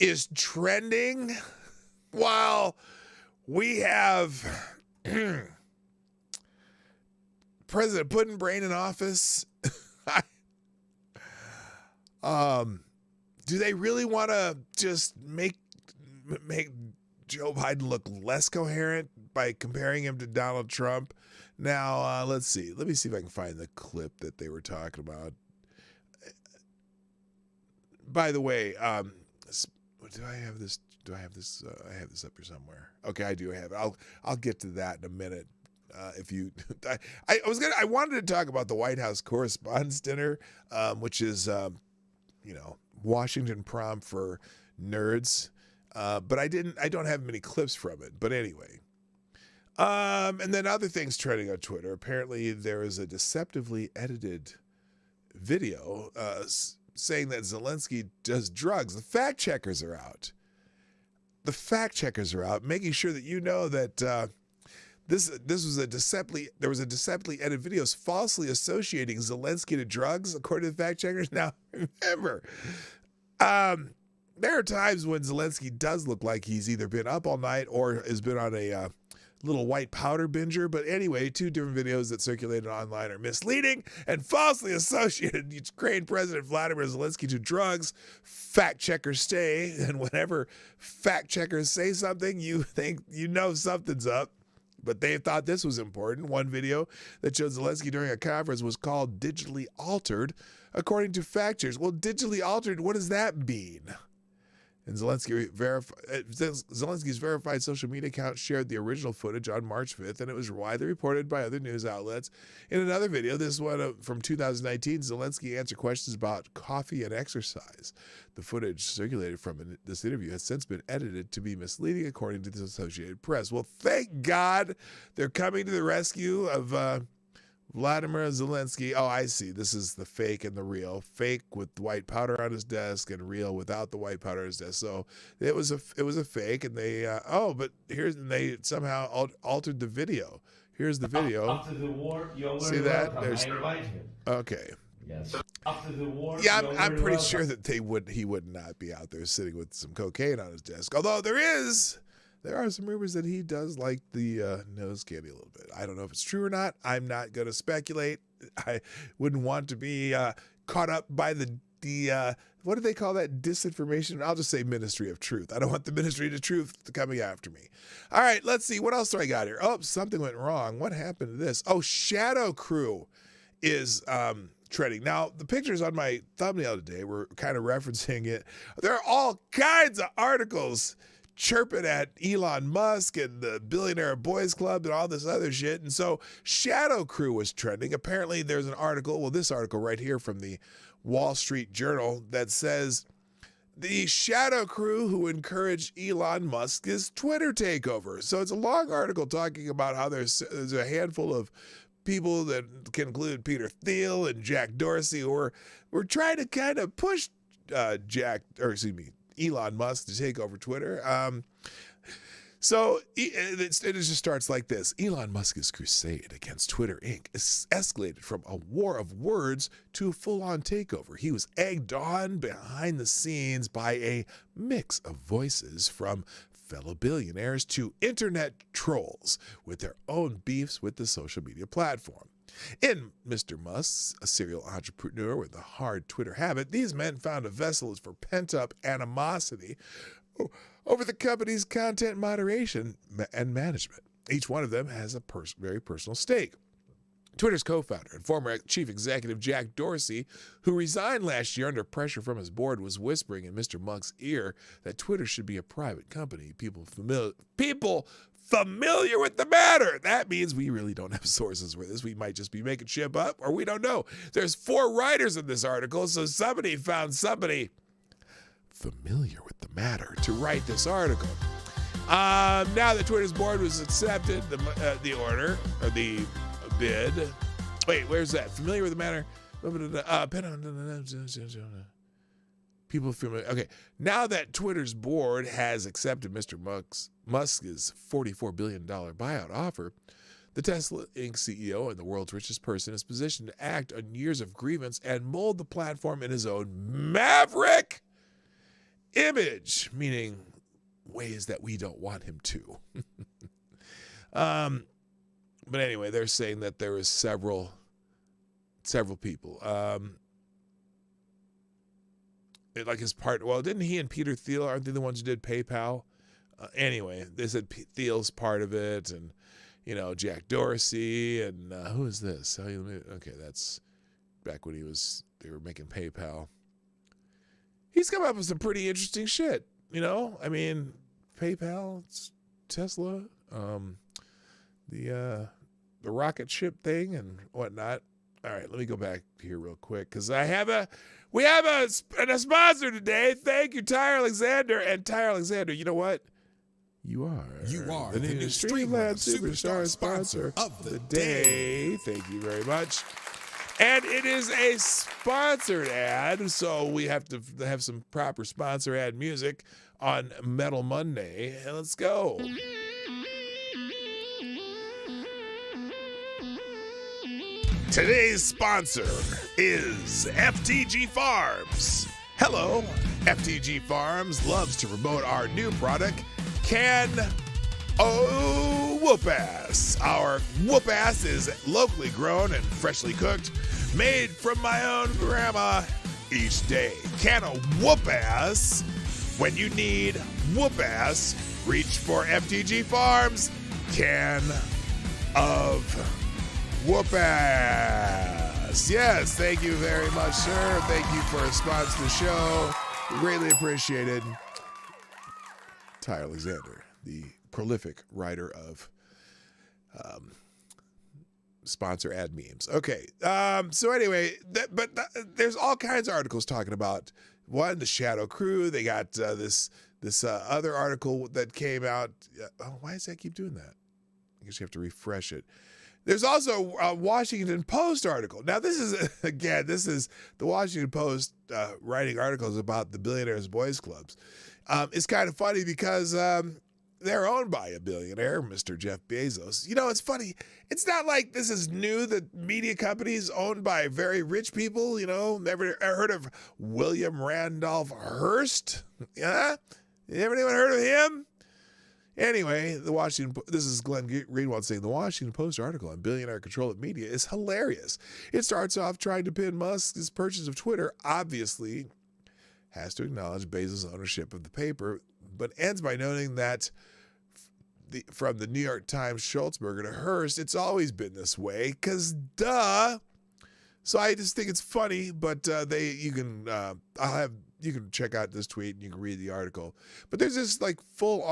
is trending while we have President Puddin'Brain in office. Do they really want to just make Joe Biden look less coherent by comparing him to Donald Trump? Now, let's see. Let me see if I can find the clip that they were talking about. By the way, do I have this? I have this up here somewhere. Okay, I do have it. I'll get to that in a minute. I wanted to talk about the White House Correspondents' Dinner, which is Washington prom for nerds, but I don't have many clips from it. But anyway, and then other things trending on Twitter. Apparently, there is a deceptively edited video saying that Zelensky does drugs. The fact checkers are out. Making sure that you know that this was a deceptively edited video falsely associating Zelensky to drugs, according to the fact checkers. Now, remember, there are times when Zelensky does look like he's either been up all night or has been on a little white powder binger. But anyway, two different videos that circulated online are misleading and falsely associated Ukraine President Vladimir Zelensky to drugs. Fact checkers stay, and whenever fact checkers say something, you think something's up. But they thought this was important. One video that showed Zelensky during a conference was called digitally altered, according to fact checkers. Well, digitally altered, what does that mean? And Zelensky's verified social media account shared the original footage on March 5th, and it was widely reported by other news outlets. In another video, this one from 2019, Zelensky answered questions about coffee and exercise. The footage circulated from this interview has since been edited to be misleading, according to the Associated Press. Well, thank God they're coming to the rescue of Vladimir Zelensky. Oh, I see. This is the fake and the real. Fake with white powder on his desk, and real without the white powder on his desk. So it was a fake, and they they somehow altered the video. Here's the video. After the war, you're see very that? welcome. I invite you. Okay. Yes. After the war, Yeah, you're I'm very pretty welcome. sure that he would not be out there sitting with some cocaine on his desk. Although there are some rumors that he does like the nose candy a little bit. I don't know if it's true or not. I'm not going to speculate. I wouldn't want to be caught up by the what do they call that? Disinformation? I'll just say Ministry of Truth. I don't want the Ministry of Truth coming after me. All right, let's see. What else do I got here? Oh, something went wrong. What happened to this? Oh, Shadow Crew is trending. Now, the pictures on my thumbnail today were kind of referencing it. There are all kinds of articles chirping at Elon Musk and the Billionaire Boys Club and all this other shit. And so Shadow Crew was trending. Apparently there's an article, well, this article right here from the Wall Street Journal that says the Shadow Crew who encouraged Elon Musk's Twitter takeover. So it's a long article talking about how there's a handful of people that can include Peter Thiel and Jack Dorsey who were trying to kind of push Elon Musk to take over Twitter. So it just starts like this. Elon Musk's crusade against Twitter Inc. escalated from a war of words to a full-on takeover. He was egged on behind the scenes by a mix of voices from fellow billionaires to internet trolls with their own beefs with the social media platform. In Mr. Musk, a serial entrepreneur with a hard Twitter habit, these men found a vessel for pent-up animosity over the company's content moderation and management. Each one of them has a very personal stake. Twitter's co-founder and former chief executive Jack Dorsey, who resigned last year under pressure from his board, was whispering in Mr. Musk's ear that Twitter should be a private company. People familiar with the matter. That means we really don't have sources for this. We might just be making shit up, or we don't know. There's 4 writers in this article, so somebody found somebody familiar with the matter to write this article. Now that Twitter's board was accepted, the order, or the bid. Wait, where's that? Familiar with the matter? People familiar. Okay, now that Twitter's board has accepted Mr. Musk's $44 billion buyout offer, the Tesla Inc. CEO and the world's richest person is positioned to act on years of grievance and mold the platform in his own maverick image, meaning ways that we don't want him to. But anyway, they're saying that there was several people. Like his part, well, didn't he and Peter Thiel, aren't they the ones who did PayPal? Anyway, they said Thiel's part of it, and, Jack Dorsey, and who is this? Okay, that's back when they were making PayPal. He's come up with some pretty interesting shit, PayPal, Tesla, the rocket ship thing and whatnot. All right, let me go back here real quick because we have a sponsor today. Thank you, Tyre Alexander. And Tyre Alexander, you know what? You are the new Streamlab Superstar sponsor of the day. Thank you very much. And it is a sponsored ad, so we have to have some proper sponsor ad music on Metal Monday. Let's go. Today's sponsor is FTG Farms. Hello, FTG Farms loves to promote our new product, Can O Whoop Ass. Our whoop ass is locally grown and freshly cooked, made from my own grandma each day. Can O Whoop Ass. When you need whoop ass, reach for FTG Farms. Can of Whoop ass. Yes, thank you very much, sir. Thank you for sponsoring the show. Greatly appreciated. Ty Alexander, the prolific writer of sponsor ad memes. Okay. So anyway, there's all kinds of articles talking about one, the Shadow Crew. They got this other article that came out. Why does that keep doing that? I guess you have to refresh it. There's also a Washington Post article. Now, this is the Washington Post writing articles about the Billionaires Boys Clubs. It's kind of funny because they're owned by a billionaire, Mr. Jeff Bezos. You know, it's funny. It's not like this is new that media companies owned by very rich people. You know, never heard of William Randolph Hearst? Yeah? Anyone heard of him? Anyway, this is Glenn Greenwald saying the Washington Post article on billionaire control of media is hilarious. It starts off trying to pin Musk's purchase of Twitter, obviously has to acknowledge Bezos' ownership of the paper, but ends by noting that from the New York Times Schultzberger to Hearst, it's always been this way, because duh. So I just think it's funny, but you can check out this tweet and you can read the article. But there's this like full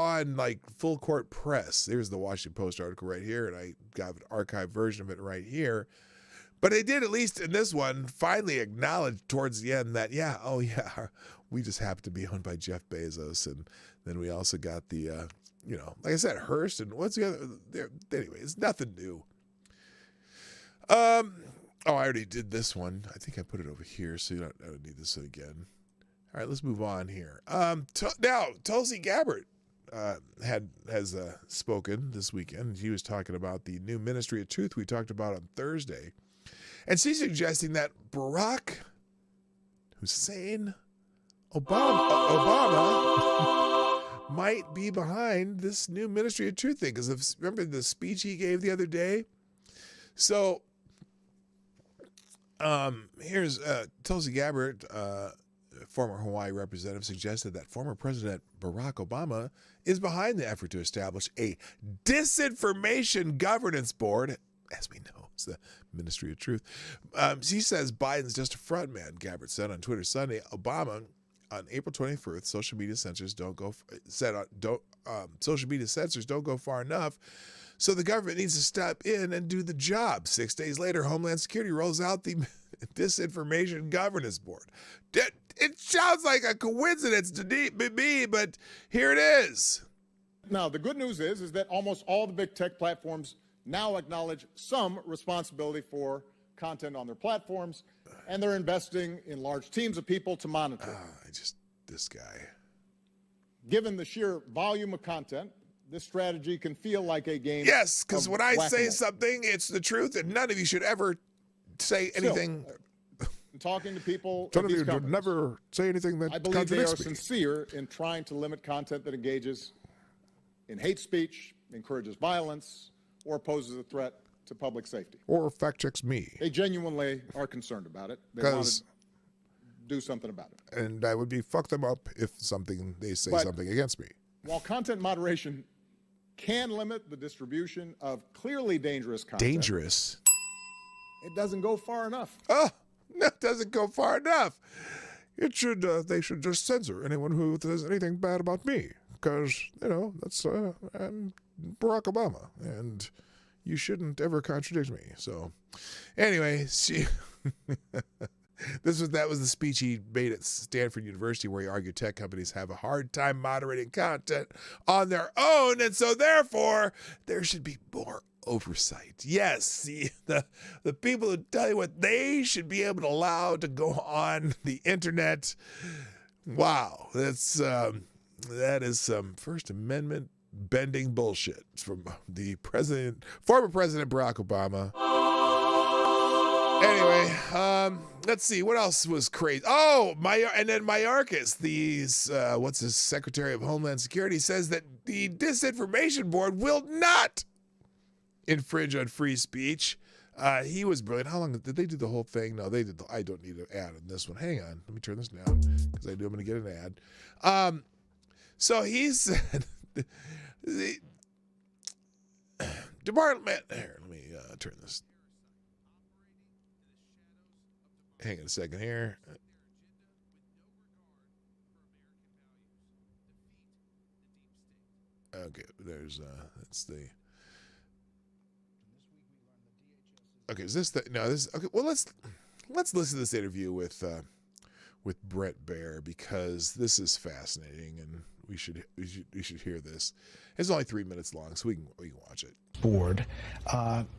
court press. There's the Washington Post article right here, and I got an archived version of it right here. But they did, at least in this one, finally acknowledge towards the end that, we just happen to be owned by Jeff Bezos. And then we also got the, like I said, Hearst, and what's the other? Anyway, it's nothing new. I already did this one. I think I put it over here, so I don't need this one again. All right, let's move on here. Now, Tulsi Gabbard has spoken this weekend. She was talking about the new Ministry of Truth we talked about on Thursday. And she's suggesting that Barack Hussein Obama might be behind this new Ministry of Truth thing. Because remember the speech he gave the other day? So here's Tulsi Gabbard, former Hawaii representative, suggested that former President Barack Obama is behind the effort to establish a disinformation governance board. As we know, it's the Ministry of Truth. She says Biden's just a front man. Gabbard said on Twitter Sunday, Obama on April 21st, social media censors don't go far enough. So the government needs to step in and do the job. 6 days later, Homeland Security rolls out the Disinformation Governance Board. It sounds like a coincidence to me, but here it is. Now, the good news is that almost all the big tech platforms now acknowledge some responsibility for content on their platforms, and they're investing in large teams of people to monitor. This guy. Given the sheer volume of content, this strategy can feel like a game. Yes, because when I say something, it's the truth, and none of you should ever say anything. Talking to people, none of you would never say anything that I believe they are contradicts me. sincere in trying to limit content that engages in hate speech, encourages violence, or poses a threat to public safety. Or fact checks me. They genuinely are concerned about it. They want to do something about it. And I would fuck them up if they say something against me. While content moderation can limit the distribution of clearly dangerous content. Dangerous? It doesn't go far enough. Oh, no, it doesn't go far enough. They should just censor anyone who says anything bad about me. Because, that's I'm Barack Obama, and you shouldn't ever contradict me. So, anyway, that was the speech he made at Stanford University, where he argued tech companies have a hard time moderating content on their own, and so therefore there should be more oversight. Yes, the people who tell you what they should be able to allow to go on the internet. Wow, that is some First Amendment bending bullshit from the former President Barack Obama. Anyway, let's see what else was crazy. Oh, and then Mayorkas, what's his Secretary of Homeland Security, says that the Disinformation Board will not infringe on free speech. He was brilliant. How long did they do the whole thing? No, they did. I don't need an ad on this one. Hang on, let me turn this down because I'm going to get an ad. So he said the department. Here, let me turn this. Hang on a second here. Okay, there's that's the. Okay, is this the no? This okay. Well, let's listen to this interview with Brett Baer, because this is fascinating, and we should hear this. It's only 3 minutes long, so we can watch it. Board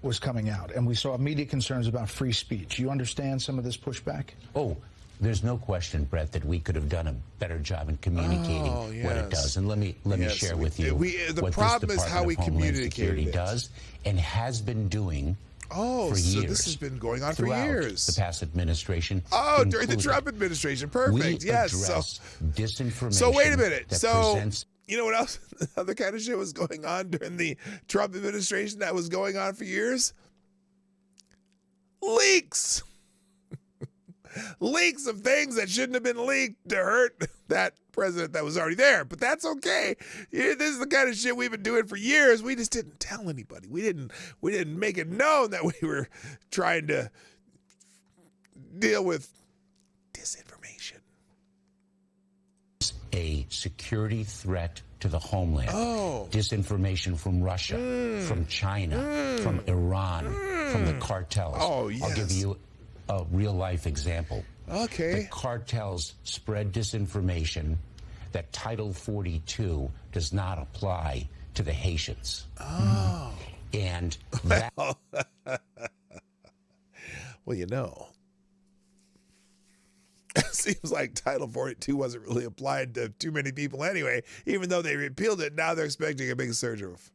was coming out, and we saw immediate concerns about free speech. You understand some of this pushback? Oh, there's no question, Brett, that we could have done a better job in communicating what it does. And let me share with you the problem is how we communicate it does and has been doing. Oh, for so years, this has been going on for throughout years. The past administration. Oh, during the Trump administration. Perfect. Yes. So disinformation. So wait a minute. So you know what else? Other kind of shit was going on during the Trump administration that was going on for years? Leaks. Leaks of things that shouldn't have been leaked to hurt that president that was already there. But that's okay. This is the kind of shit we've been doing for years. We just didn't tell anybody. We didn't make it known that we were trying to deal with disinformation. A security threat to the homeland. Disinformation from Russia, from China, from Iran, from the cartels. Oh, yes. I'll give you a real-life example. Okay. The cartels spread disinformation that Title 42 does not apply to the Haitians. Oh. And that... Well, you know, it seems like Title 42 wasn't really applied to too many people anyway. Even though they repealed it, now they're expecting a big surge of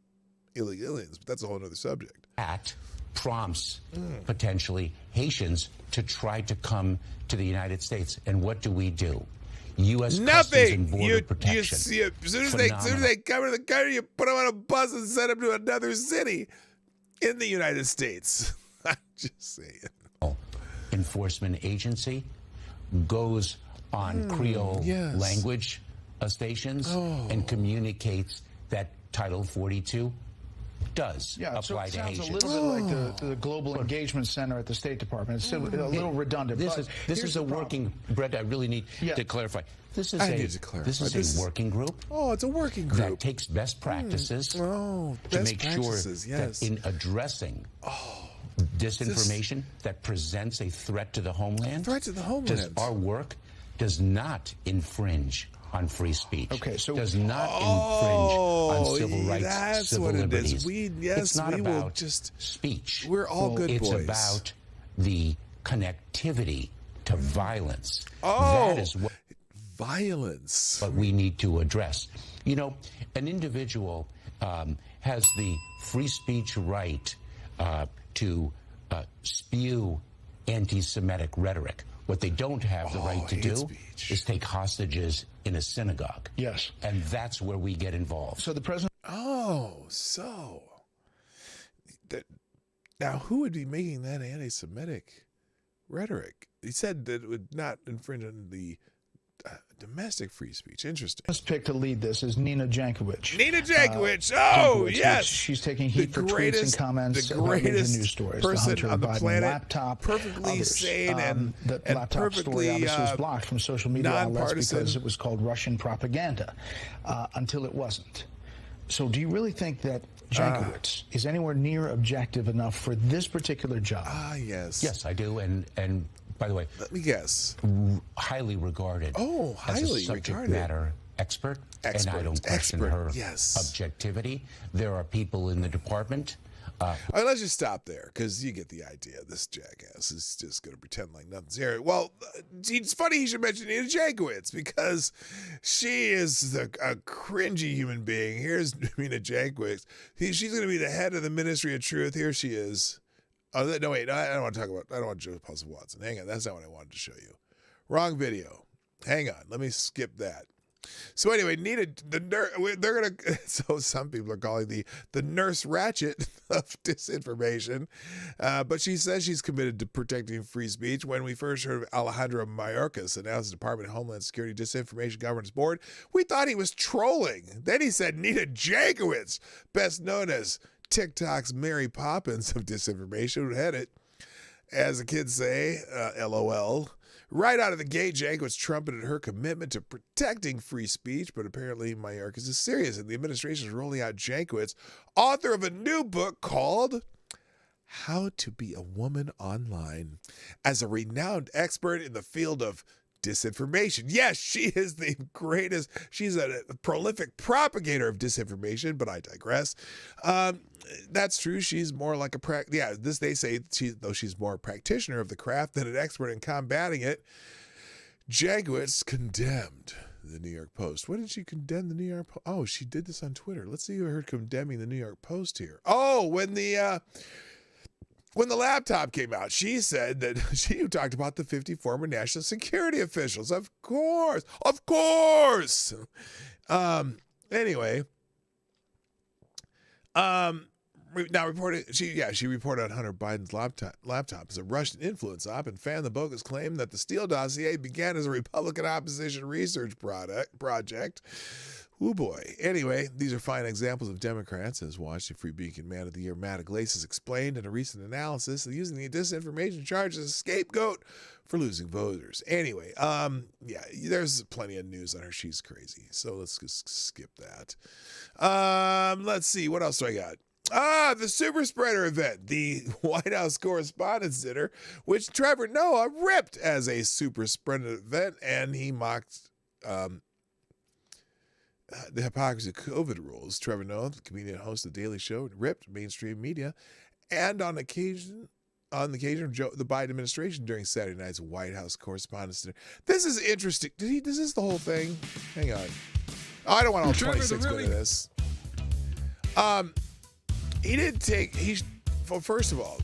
illegal aliens. But that's a whole other subject. That prompts potentially Haitians to try to come to the United States. And what do? U.S. Customs and Border Protection. As soon as they come to the country, you put them on a bus and send them to another city in the United States. I'm just saying. Enforcement agency goes on Creole language stations and communicates that Title 42 does apply to Haitians. It sounds a little bit like the Global Engagement Center at the State Department. It's a little redundant. This is a working, Brett, I really need to clarify. This is a working group. Oh, it's a working group. That takes best practices to make sure that in addressing disinformation that presents a threat to the homeland, our work does not infringe on free speech. Okay, so does not infringe on civil rights, that's civil what liberties. It is. It's not we about will just speech. We're all good it's boys. It's about the connectivity to violence. Oh, that is what violence. But we need to address. You know, an individual has the free speech right to spew anti-Semitic rhetoric. What they don't have the right to do is take hostages in a synagogue. Yes. And that's where we get involved. So the president... Now, who would be making that anti-Semitic rhetoric? He said that it would not infringe on the domestic free speech. Interesting. First pick to lead this is Nina Jankowicz. Nina Jankowicz. Yes. She's taking heat for tweets and comments the about greatest news stories. person the Hunter on the Biden planet, laptop, perfectly others. sane and laptop perfectly story obviously was blocked from social media outlets because it was called Russian propaganda until it wasn't. So do you really think that Jankowicz is anywhere near objective enough for this particular job? Yes. Yes, I do. And by the way, let me guess. Highly regarded. Highly as a subject matter expert, and I don't question her objectivity. There are people in the department. All right, let's just stop there, because you get the idea. This jackass is just going to pretend like nothing's here. Well, it's funny he should mention Nina Jankowicz, because she is a cringy human being. Here's Nina Jankowicz. She's going to be the head of the Ministry of Truth. Here she is. Oh, no, wait. I don't want to talk about, I don't want Joe Joseph Watson. Hang on. That's not what I wanted to show you. Wrong video. Hang on. Let me skip that. So anyway, Nina, they're going to, so some people are calling the Nurse Ratchet of disinformation. But she says she's committed to protecting free speech. When we first heard of Alejandro Mayorkas announce the Department of Homeland Security Disinformation Governance Board, we thought he was trolling. Then he said Nina Jankowicz, best known as TikTok's Mary Poppins of disinformation, would head it. As the kids say, LOL. Right out of the gate, Jankowicz trumpeted her commitment to protecting free speech, but apparently Mayorkas is serious, and the administration is rolling out Jankowicz, author of a new book called How to Be a Woman Online, as a renowned expert in the field of disinformation. Yes, she is the greatest. She's a prolific propagator of disinformation, but I digress. That's true. She's more like they say she's more a practitioner of the craft than an expert in combating it. Jankowicz condemned the New York Post. When did she condemn the New York Post? Oh, she did this on Twitter. Let's see her condemning the New York Post here. Oh, when the laptop came out, she said that she talked about the 50 former national security officials. Of course. Anyway, now she reported on Hunter Biden's laptop as a Russian influence op and fanned the bogus claim that the Steele dossier began as a Republican opposition research project. Oh boy. Anyway, these are fine examples of Democrats, as Washington Free Beacon Man of the Year Matt Iglesias explained in a recent analysis, using the disinformation charge as a scapegoat for losing voters. Anyway, there's plenty of news on her. She's crazy. So let's just skip that. Let's see. What else do I got? The super spreader event, the White House Correspondents' Dinner, which Trevor Noah ripped as a super spreader event, and he mocked the hypocrisy of COVID rules. Trevor Noah, the comedian and host of The Daily Show, ripped mainstream media, and on the occasion of the Biden administration during Saturday night's White House Correspondents' Dinner. This is interesting. This is the whole thing? Hang on. Oh, I don't want all 26 minutes of this. He didn't take. First of all,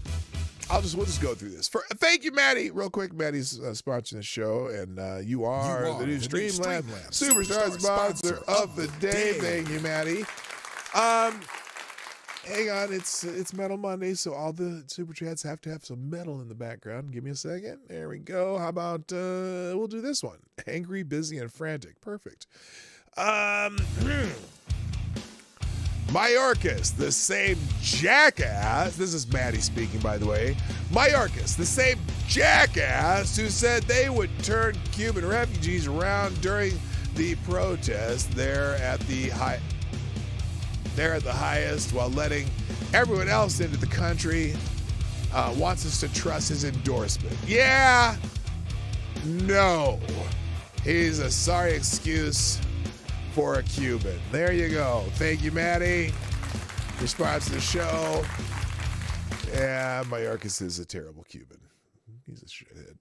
we'll just go through this. Thank you, Maddie. Real quick, Maddie's sponsoring the show, and you are the new Streamlab Superstar sponsor of the day. Thank you, Maddie. Hang on, it's Metal Monday, so all the super chats have to have some metal in the background. Give me a second. There we go. How about we'll do this one? Angry, busy, and frantic. Perfect. Mayorkas, the same jackass, this is Maddie speaking, by the way. Mayorkas, the same jackass who said they would turn Cuban refugees around during the protest there at the highest while letting everyone else into the country, wants us to trust his endorsement. Yeah, no. He's a sorry excuse for a Cuban. There you go. Thank you, Maddie. Response to the show. Yeah, Mayorkas is a terrible Cuban. He's a shithead.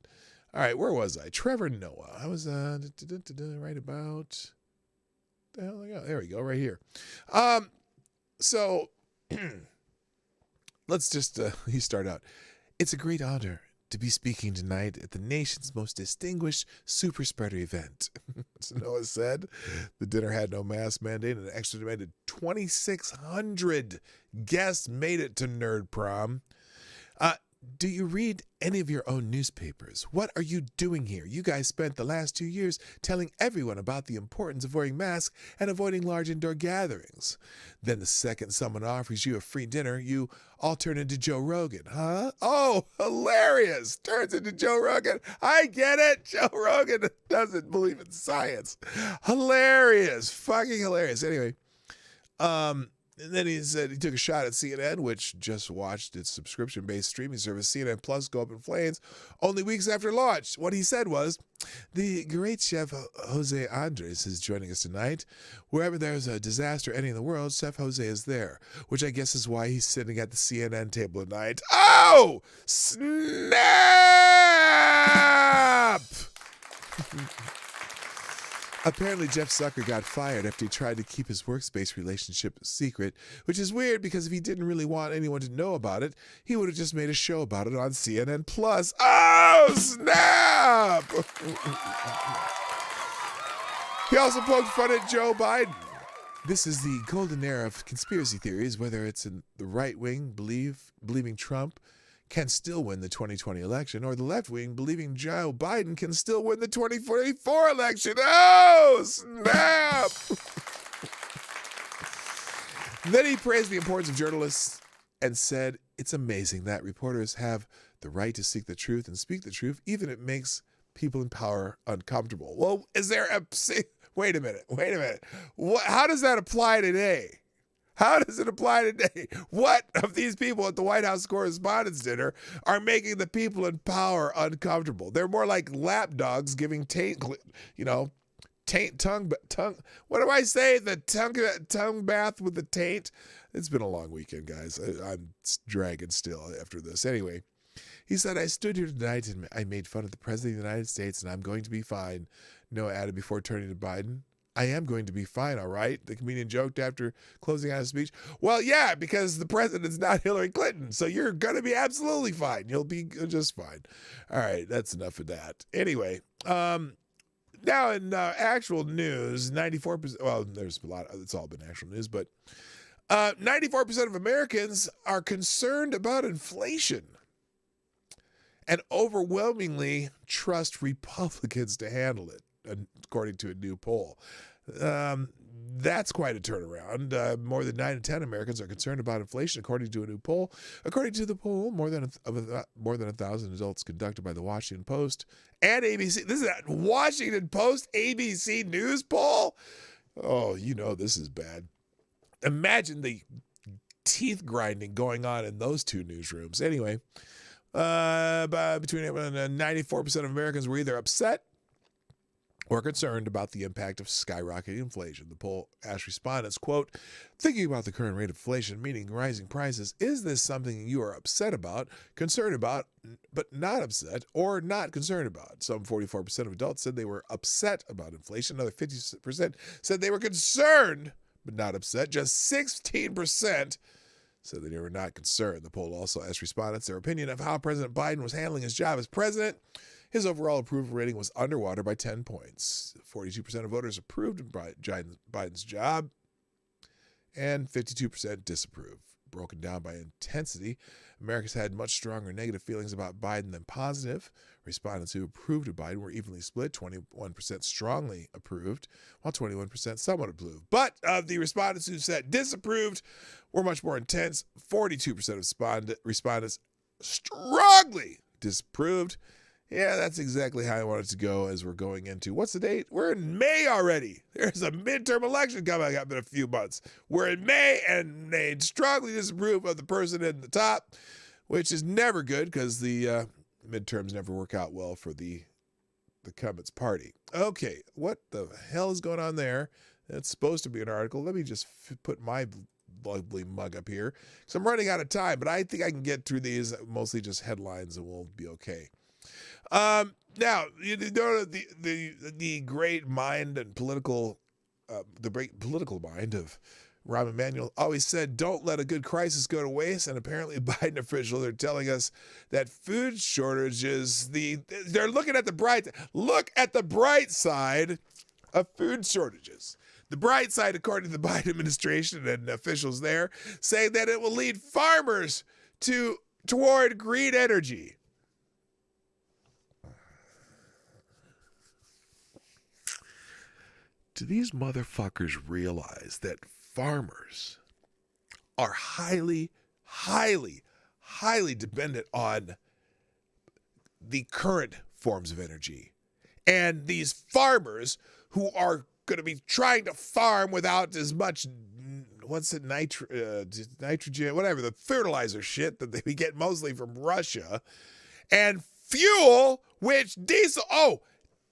All right, where was I? Trevor Noah. I was right about. The hell I got? There we go, right here. So let's just he start out. It's a great honor to be speaking tonight at the nation's most distinguished super spreader event. As Noah said, the dinner had no mask mandate, and an estimated 2,600 guests made it to Nerd Prom. Do you read any of your own newspapers? What are you doing here? You guys spent the last 2 years telling everyone about the importance of wearing masks and avoiding large indoor gatherings. Then the second someone offers you a free dinner, you all turn into Joe Rogan, huh? Oh, hilarious. Turns into Joe Rogan. I get it. Joe Rogan doesn't believe in science. Hilarious. Fucking hilarious. Anyway, and then he said he took a shot at CNN, which just watched its subscription-based streaming service, CNN Plus, go up in flames only weeks after launch. What he said was, the great chef Jose Andres is joining us tonight. Wherever there's a disaster ending in the world, Chef Jose is there, which I guess is why he's sitting at the CNN table tonight. Oh, snap! Apparently, Jeff Zucker got fired after he tried to keep his workspace relationship secret, which is weird because if he didn't really want anyone to know about it, he would have just made a show about it on CNN Plus. Oh, snap! He also poked fun at Joe Biden. This is the golden era of conspiracy theories, whether it's in the right wing believing Trump can still win the 2020 election, or the left wing believing Joe Biden can still win the 2024 election. Oh, snap! Then he praised the importance of journalists and said, it's amazing that reporters have the right to seek the truth and speak the truth, even if it makes people in power uncomfortable. Well, is there a... Wait a minute. How does that apply today? How does it apply today? What of these people at the White House Correspondents' Dinner are making the people in power uncomfortable? They're more like lapdogs giving tongue. What do I say? The tongue bath with the taint. It's been a long weekend, guys. I'm dragging still after this. Anyway, he said, I stood here tonight and I made fun of the President of the United States, and I'm going to be fine. Noah added before turning to Biden. I am going to be fine, all right? The comedian joked after closing out his speech. Well, yeah, because the president's not Hillary Clinton, so you're going to be absolutely fine. You'll be just fine. All right, that's enough of that. Anyway, now in actual news, 94%, well, there's a lot, it's all been actual news, but 94% of Americans are concerned about inflation and overwhelmingly trust Republicans to handle it, according to a new poll. That's quite a turnaround. More than 9 in 10 Americans are concerned about inflation, according to a new poll. According to the poll, more than 1,000 adults conducted by the Washington Post and ABC. This is a Washington Post ABC News poll. Oh, you know this is bad. Imagine the teeth grinding going on in those two newsrooms. Anyway, between 94% of Americans were either upset or concerned about the impact of skyrocketing inflation. The poll asked respondents, quote, thinking about the current rate of inflation, meaning rising prices, is this something you are upset about, concerned about, but not upset, or not concerned about? Some 44% of adults said they were upset about inflation. Another 50% said they were concerned, but not upset. Just 16% said they were not concerned. The poll also asked respondents their opinion of how President Biden was handling his job as president. His overall approval rating was underwater by 10 points. 42% of voters approved of Biden's job, and 52% disapproved. Broken down by intensity, Americans had much stronger negative feelings about Biden than positive. Respondents who approved of Biden were evenly split. 21% strongly approved, while 21% somewhat approved. But of the respondents who said disapproved were much more intense. 42% of respondents strongly disapproved. Yeah, that's exactly how I want it to go as we're going into, what's the date? We're in May already. There's a midterm election coming up in a few months. We're in May, and they strongly disapprove of the person in the top, which is never good because the midterms never work out well for the incumbent's party. Okay, what the hell is going on there? It's supposed to be an article. Let me just put my lovely mug up here because I'm running out of time, but I think I can get through these, mostly just headlines, and we'll be okay. Now, you know, the great mind and political mind of Rahm Emanuel always said, don't let a good crisis go to waste. And apparently Biden officials are telling us that food shortages, they're looking at the bright side of food shortages. The bright side, according to the Biden administration and officials there, say that it will lead farmers toward green energy. Do these motherfuckers realize that farmers are highly, highly, highly dependent on the current forms of energy? And these farmers who are going to be trying to farm without as much, nitrogen, whatever, the fertilizer shit that they get mostly from Russia, and fuel, which diesel,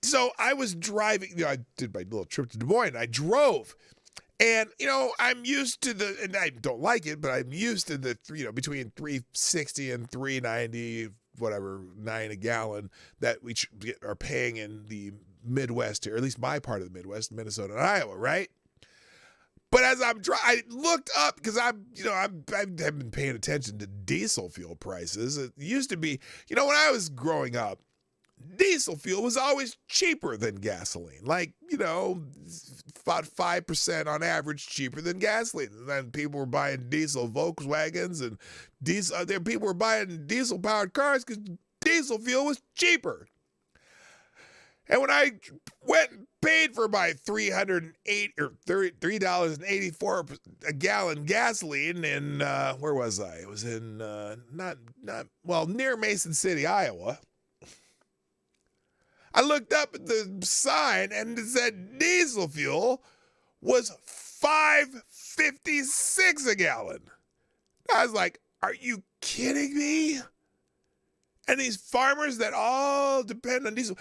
so I was driving, I did my little trip to Des Moines, I drove, and, I'm used to and I don't like it, but I'm used to the, between $3.60 and $3.90, whatever, $9 a gallon that we are paying in the Midwest here, or at least my part of the Midwest, Minnesota and Iowa, right? But as I looked up, because I've been paying attention to diesel fuel prices. It used to be, when I was growing up, diesel fuel was always cheaper than gasoline, like, about 5% on average cheaper than gasoline. And then people were buying diesel Volkswagens and people were buying diesel powered cars because diesel fuel was cheaper. And when I went and paid for my $3.84 a gallon gasoline in, where was I? It was in, near Mason City, Iowa. I looked up at the sign and it said diesel fuel was $5.56 a gallon. I was like, are you kidding me? And these farmers that all depend on diesel,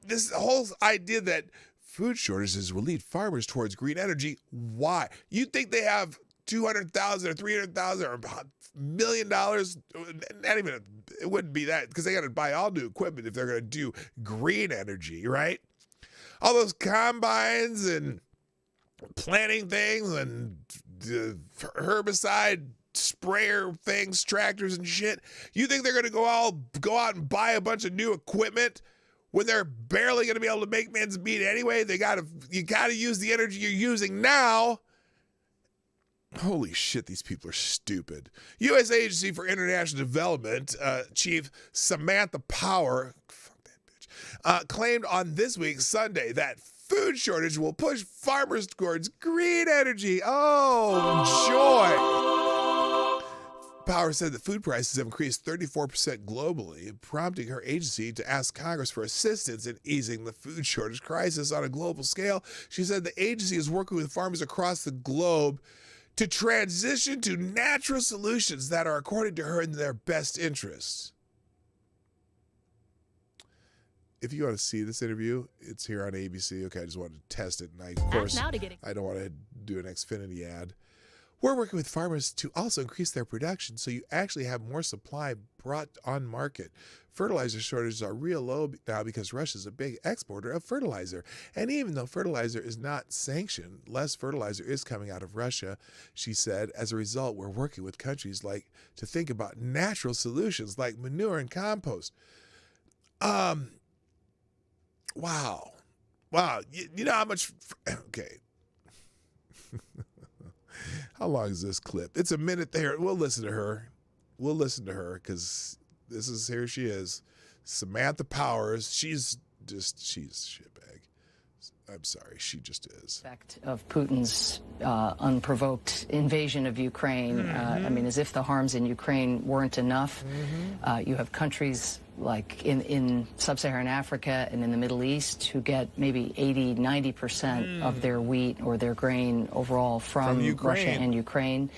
this whole idea that food shortages will lead farmers towards green energy. Why? You think they have $200,000 or $300,000 or $1 million? Not even, it wouldn't be that, because they got to buy all new equipment if they're going to do green energy, right? All those combines and planting things and herbicide sprayer things, tractors and shit. You think they're going to go out and buy a bunch of new equipment when they're barely going to be able to make men's meat anyway? You got to use the energy you're using now. Holy shit, these people are stupid. U.S. Agency for International Development Chief Samantha Power, fuck that bitch, claimed on this week's Sunday that food shortage will push farmers towards green energy. Oh, joy. Power said that food prices have increased 34% globally, prompting her agency to ask Congress for assistance in easing the food shortage crisis on a global scale. She said the agency is working with farmers across the globe to transition to natural solutions that are, according to her, in their best interests. If you want to see this interview, it's here on ABC. Okay, I just wanted to test it. And I don't want to do an Xfinity ad. We're working with farmers to also increase their production so you actually have more supply brought on market. Fertilizer shortages are real low now because Russia is a big exporter of fertilizer. And even though fertilizer is not sanctioned, less fertilizer is coming out of Russia, she said. As a result, we're working with countries to think about natural solutions like manure and compost. Wow. You know how much... Okay. How long is this clip? It's a minute there. We'll listen to her. Because here she is. Samantha Powers. She's a shitbag. I'm sorry. She just is. Effect of Putin's unprovoked invasion of Ukraine. I mean, as if the harms in Ukraine weren't enough. You have countries like in sub-Saharan Africa and in the Middle East who get maybe 80-90% of their wheat or their grain overall from Russia and Ukraine.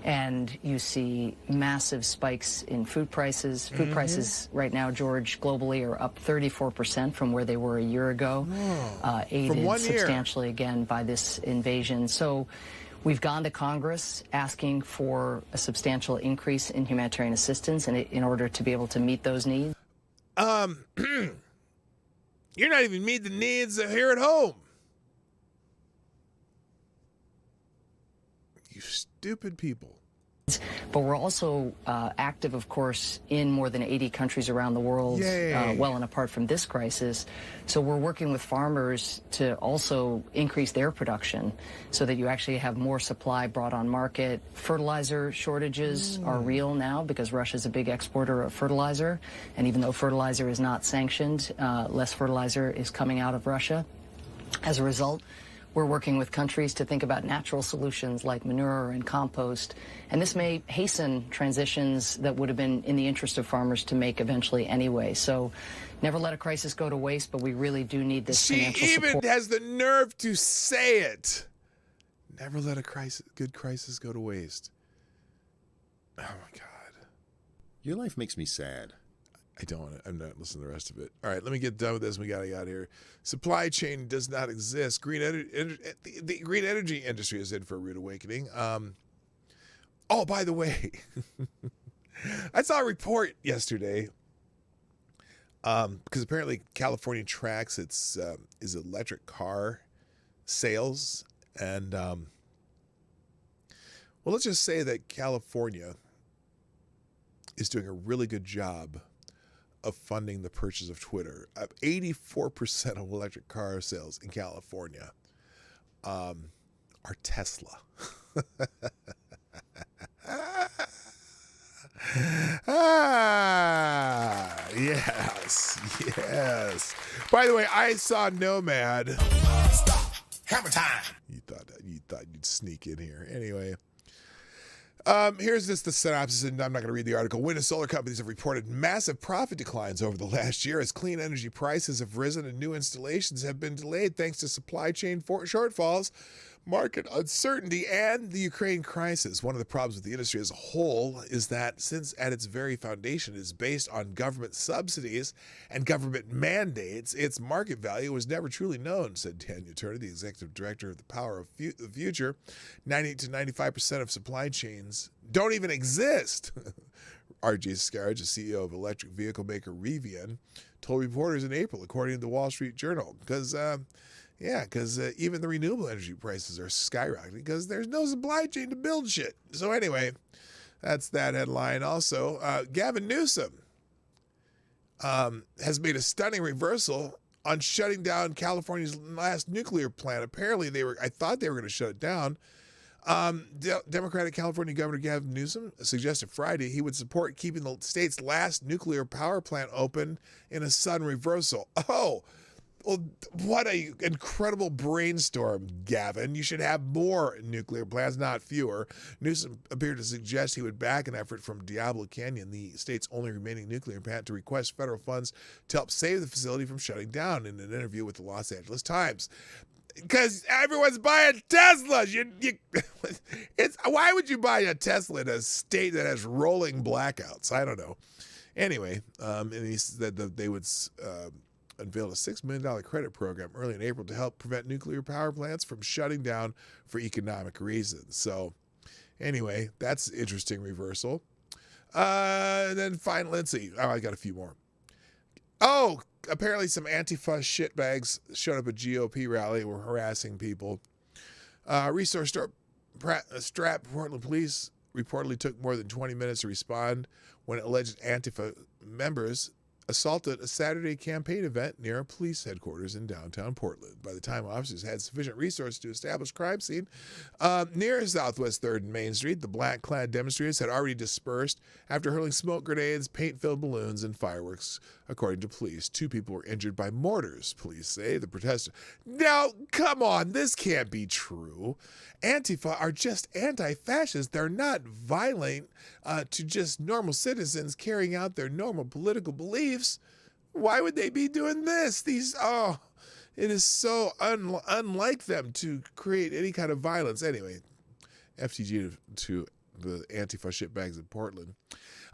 And you see massive spikes in food prices. Food prices right now, George, globally are up 34% from where they were a year ago, aided substantially again by this invasion. So we've gone to Congress asking for a substantial increase in humanitarian assistance in order to be able to meet those needs. You're not even meeting the needs here at home. You stupid people. But we're also active, of course, in more than 80 countries around the world, well and apart from this crisis. So we're working with farmers to also increase their production so that you actually have more supply brought on market. Fertilizer shortages are real now because Russia's a big exporter of fertilizer. And even though fertilizer is not sanctioned, less fertilizer is coming out of Russia. As a result, we're working with countries to think about natural solutions like manure and compost. And this may hasten transitions that would have been in the interest of farmers to make eventually anyway. So never let a crisis go to waste, but we really do need this financial support. She even has the nerve to say it. Never let a good crisis go to waste. Oh, my God. Your life makes me sad. I'm not listening to the rest of it. All right, let me get done with this. We got to get out of here. Supply chain does not exist. The green energy industry is in for a rude awakening. Oh, by the way, I saw a report yesterday because apparently California tracks its electric car sales. And, well, let's just say that California is doing a really good job of funding the purchase of Twitter. 84% of electric car sales in California are Tesla. Yes. By the way, I saw Nomad. Stop. Hammer time. You thought you'd sneak in here. Anyway, Here's just the synopsis, and I'm not going to read the article. Wind and solar companies have reported massive profit declines over the last year as clean energy prices have risen and new installations have been delayed thanks to supply chain shortfalls, market uncertainty, and the Ukraine crisis. One of the problems with the industry as a whole is that since at its very foundation is based on government subsidies and government mandates, its market value was never truly known, said Daniel Turner, the executive director of the Power of the Future. 90 to 95% of supply chains don't even exist. R.J. Scarage, the CEO of electric vehicle maker Rivian, told reporters in April, according to the Wall Street Journal, because even the renewable energy prices are skyrocketing because there's no supply chain to build shit. So anyway, that's that headline. Also, Gavin Newsom has made a stunning reversal on shutting down California's last nuclear plant. Apparently, I thought they were going to shut it down. Democratic California Governor Gavin Newsom suggested Friday he would support keeping the state's last nuclear power plant open in a sudden reversal. Oh, well, what an incredible brainstorm, Gavin. You should have more nuclear plants, not fewer. Newsom appeared to suggest he would back an effort from Diablo Canyon, the state's only remaining nuclear plant, to request federal funds to help save the facility from shutting down in an interview with the Los Angeles Times. Because everyone's buying Teslas. Why would you buy a Tesla in a state that has rolling blackouts? I don't know. Anyway, and he said that they would unveiled a $6 million credit program early in April to help prevent nuclear power plants from shutting down for economic reasons. So anyway, that's an interesting reversal. And then finally, let's see. Oh, I got a few more. Oh, apparently some Antifa shitbags showed up at a GOP rally and were harassing people. Resource strapped Portland police reportedly took more than 20 minutes to respond when alleged Antifa members assaulted a Saturday campaign event near a police headquarters in downtown Portland. By the time officers had sufficient resources to establish crime scene near Southwest 3rd and Main Street, the black-clad demonstrators had already dispersed after hurling smoke grenades, paint-filled balloons, and fireworks, according to police. 2 people were injured by mortars, police say. The protesters... Now, come on, this can't be true. Antifa are just anti-fascists. They're not violent to just normal citizens carrying out their normal political beliefs. Why would they be doing this? It is so unlike them to create any kind of violence. Anyway, FTG to the Antifa shitbags in Portland.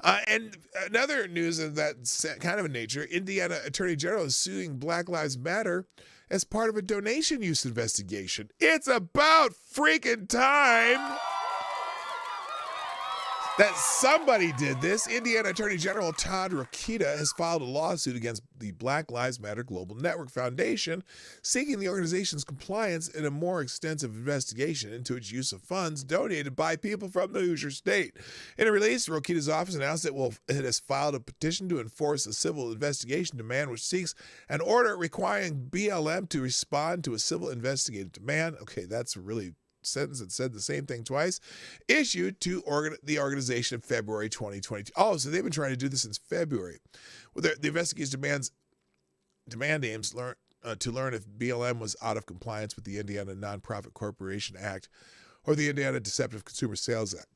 And another news of that kind of a nature, Indiana Attorney General is suing Black Lives Matter as part of a donation use investigation. It's about freaking time that somebody did this. Indiana Attorney General Todd Rokita has filed a lawsuit against the Black Lives Matter Global Network Foundation, seeking the organization's compliance in a more extensive investigation into its use of funds donated by people from the Hoosier State. In a release, Rokita's office announced it has filed a petition to enforce a civil investigation demand which seeks an order requiring BLM to respond to a civil investigative demand. Okay, that's a really sentence that said the same thing twice, issued to the organization in February 2022. Oh, so they've been trying to do this since February. Well, the investigation's demand aims to learn if BLM was out of compliance with the Indiana Nonprofit Corporation Act or the Indiana Deceptive Consumer Sales Act,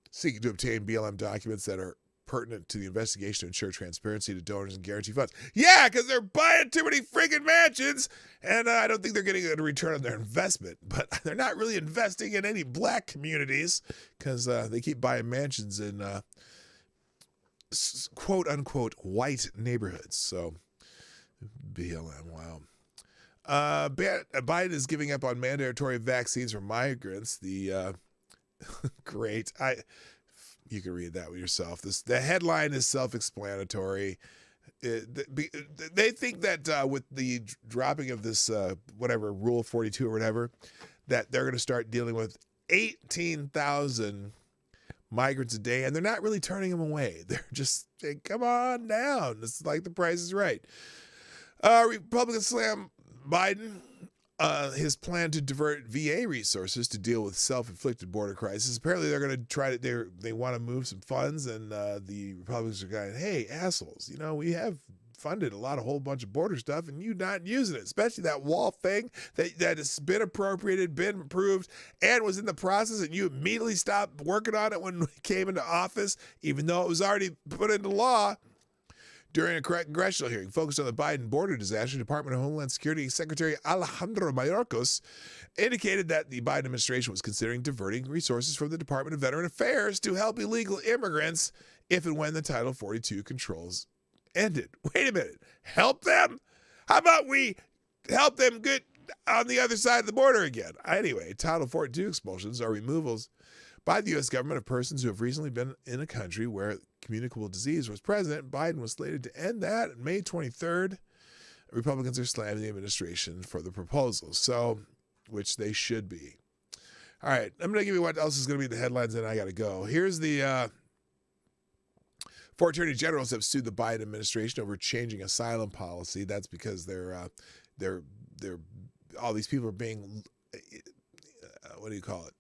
seeking to obtain BLM documents that are pertinent to the investigation to ensure transparency to donors and guarantee funds. Yeah, because they're buying too many freaking mansions, and I don't think they're getting a return on their investment. But they're not really investing in any black communities because they keep buying mansions in quote-unquote white neighborhoods. So BLM, wow. Biden is giving up on mandatory vaccines for migrants. Great. You can read that with yourself. The headline is self-explanatory. They think that with the dropping of this, Rule 42 or whatever, that they're going to start dealing with 18,000 migrants a day, and they're not really turning them away. They're just saying, come on down. It's like the Price is Right. Republicans slam Biden. His plan to divert VA resources to deal with self-inflicted border crisis. Apparently, they're going to try to. They want to move some funds, and the Republicans are going, "Hey, assholes! We have funded a whole bunch of border stuff, and you not using it, especially that wall thing that has been appropriated, been approved, and was in the process, and you immediately stopped working on it when we came into office, even though it was already put into law. During a congressional hearing focused on the Biden border disaster, Department of Homeland Security Secretary Alejandro Mayorkas indicated that the Biden administration was considering diverting resources from the Department of Veteran Affairs to help illegal immigrants if and when the Title 42 controls ended. Wait a minute. Help them? How about we help them get on the other side of the border again? Anyway, Title 42 expulsions are removals by the U.S. government of persons who have recently been in a country where communicable disease was present. Biden was slated to end that on May 23rd. Republicans are slamming the administration for the proposal, so which they should be. All right, I'm going to give you what else is going to be the headlines, and I got to go. Here's the 4 attorney generals have sued the Biden administration over changing asylum policy. That's because they're all these people are being what do you call it?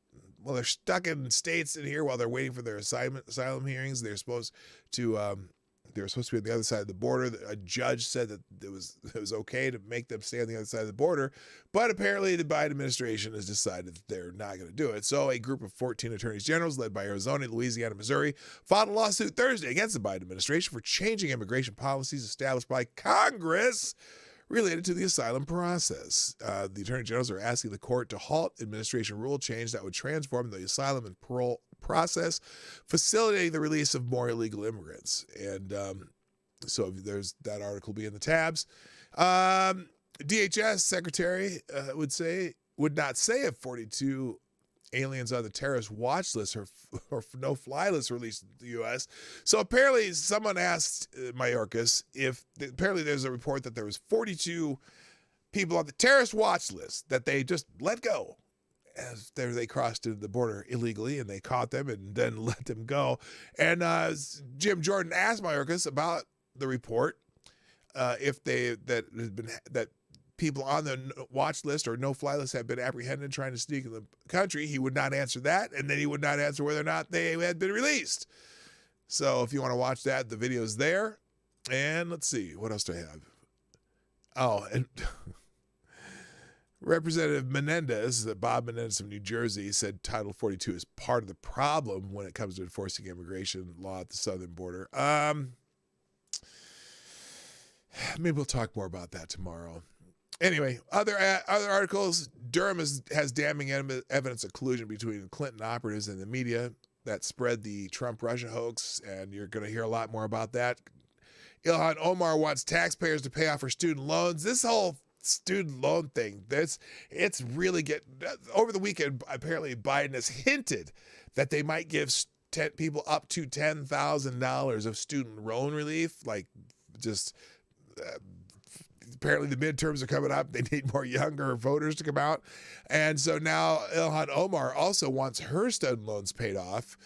Well, they're stuck in states in here while they're waiting for their asylum hearings. They're supposed to be on the other side of the border. A judge said that it was okay to make them stay on the other side of the border, but apparently the Biden administration has decided that they're not going to do it. So a group of 14 attorneys generals led by Arizona, Louisiana, Missouri filed a lawsuit Thursday against the Biden administration for changing immigration policies established by Congress related to the asylum process. The attorney generals are asking the court to halt administration rule change that would transform the asylum and parole process, facilitating the release of more illegal immigrants. And so there's that article be in the tabs. DHS secretary would not say if 42 aliens on the terrorist watch list or no-fly list released to the U.S. So apparently someone asked Mayorkas apparently there's a report that there was 42 people on the terrorist watch list that they just let go as they crossed into the border illegally, and they caught them and then let them go. And Jim Jordan asked Mayorkas about the report, that people on the watch list or no-fly list have been apprehended trying to sneak in the country. He would not answer that, and then he would not answer whether or not they had been released. So if you want to watch that, the video's there. And let's see, what else do I have? Oh, and Representative Bob Menendez from New Jersey, said Title 42 is part of the problem when it comes to enforcing immigration law at the southern border. Maybe we'll talk more about that tomorrow. Anyway, other articles. Durham has damning evidence of collusion between Clinton operatives and the media that spread the Trump-Russia hoax, and you're going to hear a lot more about that. Ilhan Omar wants taxpayers to pay off her student loans. This whole student loan thing, it's really over the weekend, apparently Biden has hinted that they might give people up to $10,000 of student loan relief, like just... apparently the midterms are coming up. They need more younger voters to come out. And so now Ilhan Omar also wants her student loans paid off.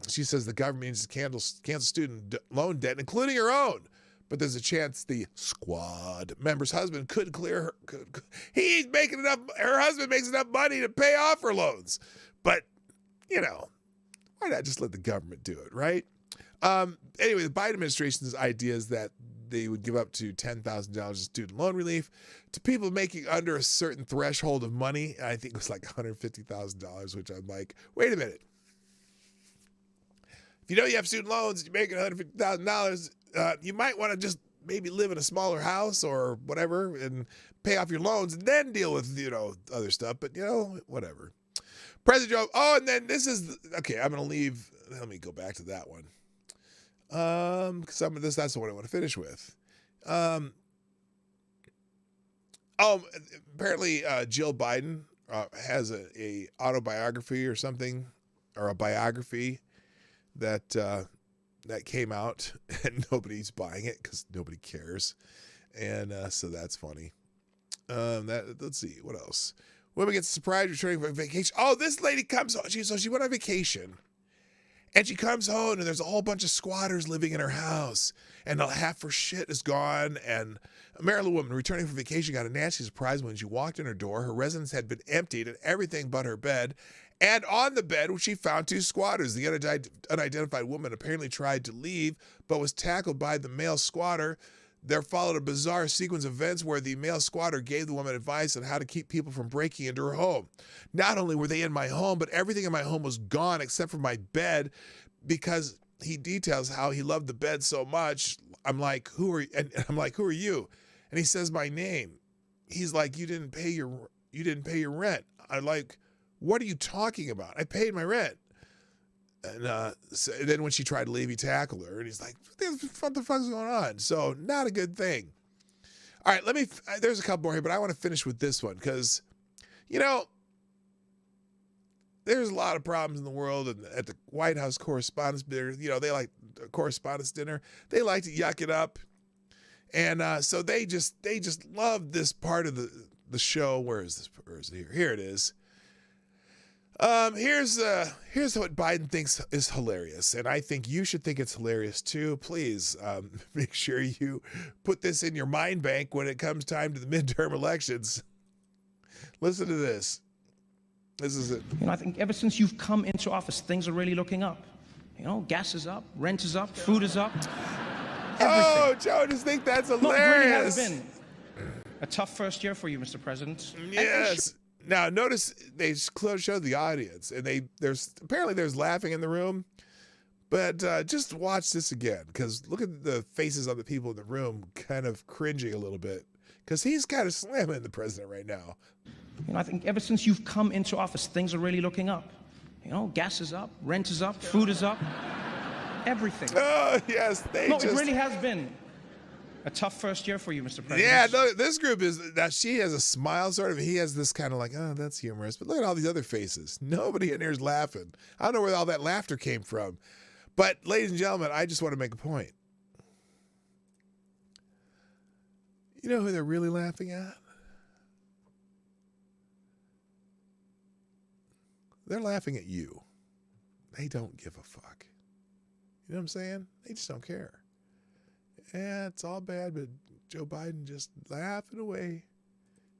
She says the government needs to cancel student loan debt, including her own. But there's a chance the squad member's husband could clear her. Her husband makes enough money to pay off her loans. But, why not just let the government do it, right? Anyway, the Biden administration's idea is that they would give up to $10,000 of student loan relief to people making under a certain threshold of money. I think it was like $150,000, which I'm like, wait a minute. If you know you have student loans, you're making $150,000, you might want to just maybe live in a smaller house or whatever and pay off your loans and then deal with, other stuff. But, whatever. President Joe, and then this is, okay, I'm going to leave. Let me go back to that one. Some of this, that's the one I want to finish with. Apparently Jill Biden has a autobiography or something, or a biography that came out, and nobody's buying it because nobody cares. And so that's funny. Let's see, what else? Women get surprised returning from vacation. Oh, this lady comes home. She went on vacation. And she comes home, and there's a whole bunch of squatters living in her house, and half her shit is gone. And a Maryland woman returning from vacation got a nasty surprise when she walked in her door. Her residence had been emptied and everything but her bed. And on the bed, she found 2 squatters. The unidentified woman apparently tried to leave, but was tackled by the male squatter. There followed a bizarre sequence of events where the male squatter gave the woman advice on how to keep people from breaking into her home. Not only were they in my home, but everything in my home was gone except for my bed, because he details how he loved the bed so much. I'm like, who are you? And he says my name. He's like, you didn't pay your rent. I'm like, what are you talking about? I paid my rent. And so then when she tried to leave, he tackled her, and he's like, what the fuck's going on? So not a good thing. All right, there's a couple more here, but I want to finish with this one because, there's a lot of problems in the world, and at the White House Correspondents' Dinner, they like Correspondents' Dinner. They like to yuck it up, and so they just love this part of the show. Where is this? Where is it here? Here it is. Here's what Biden thinks is hilarious, and I think you should think it's hilarious too. Please make sure you put this in your mind bank when it comes time to the midterm elections. Listen to this. This is it. I think ever since you've come into office, things are really looking up. Gas is up, rent is up, food is up. Everything. Oh, Joe, just think that's hilarious. No, it really has been a tough first year for you, Mr. President. Yes. Now, notice they showed the audience, and there's laughing in the room, but just watch this again, because look at the faces of the people in the room kind of cringing a little bit, because he's kind of slamming the president right now. I think ever since you've come into office, things are really looking up. Gas is up, rent is up, food is up, everything. Oh, yes. It really has been a tough first year for you, Mr. President. Yeah, no, this group now she has a smile sort of. He has this kind of like, oh, that's humorous. But look at all these other faces. Nobody in here is laughing. I don't know where all that laughter came from. But ladies and gentlemen, I just want to make a point. You know who they're really laughing at? They're laughing at you. They don't give a fuck. You know what I'm saying? They just don't care. Yeah, it's all bad, but Joe Biden just laughing away.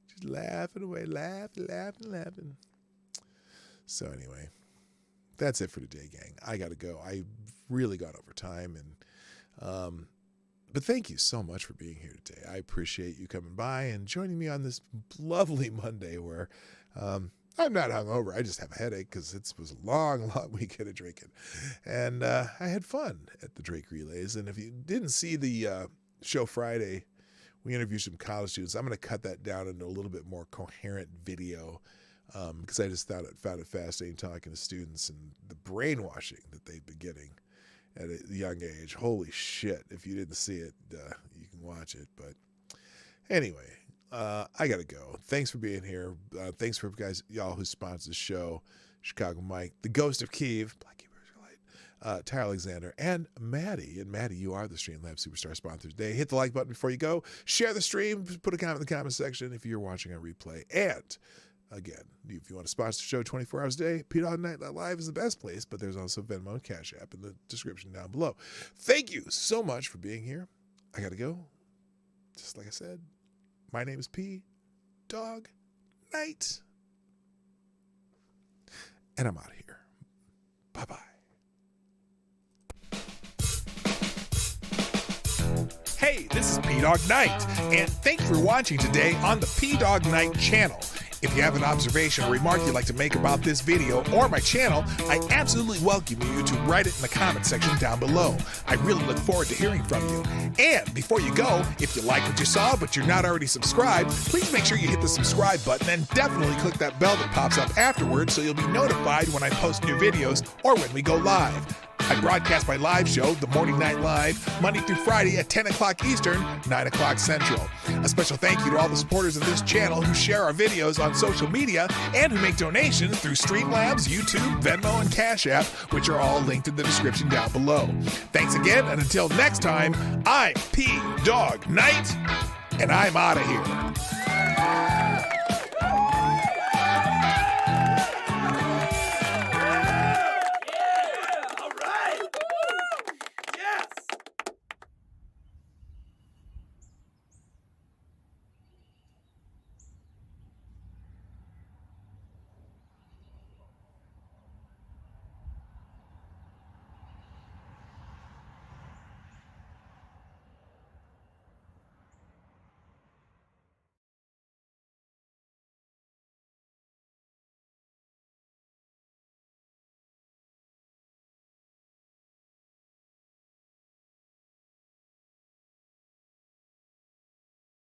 Just laughing away, laughing. So anyway, that's it for today, gang. I got to go. I really got over time, but thank you so much for being here today. I appreciate you coming by and joining me on this lovely Monday where I'm not hungover. I just have a headache because it was a long weekend of drinking. And I had fun at the Drake Relays. And if you didn't see the show Friday, we interviewed some college students. I'm going to cut that down into a little bit more coherent video because I just found it fascinating talking to students and the brainwashing that they've been getting at a young age. Holy shit. If you didn't see it, you can watch it. But anyway, I got to go. Thanks for being here. Thanks for y'all who sponsor the show. Chicago Mike, the Ghost of Kiev, Black Light, Tyler Alexander, and Maddie. And Maddie, you are the Streamlab Superstar sponsor today. Hit the like button before you go. Share the stream. Put a comment in the comment section if you're watching on replay. And again, if you want to sponsor the show 24 hours a day, P-Dog Night Live is the best place, but there's also Venmo and Cash App in the description down below. Thank you so much for being here. I got to go. Just like I said, my name is P-Dog Night. And I'm out of here. Bye-bye. Hey, this is P-Dog Night, and thanks for watching today on the P-Dog Night channel. If you have an observation or remark you'd like to make about this video or my channel, I absolutely welcome you to write it in the comment section down below. I really look forward to hearing from you. And before you go, if you like what you saw but you're not already subscribed, please make sure you hit the subscribe button and definitely click that bell that pops up afterwards so you'll be notified when I post new videos or when we go live. I broadcast my live show, The Morning Night Live, Monday through Friday at 10 o'clock Eastern, 9 o'clock Central. A special thank you to all the supporters of this channel who share our videos on social media and who make donations through Streamlabs, YouTube, Venmo, and Cash App, which are all linked in the description down below. Thanks again, and until next time, I'm P-Dog Night, and I'm out of here.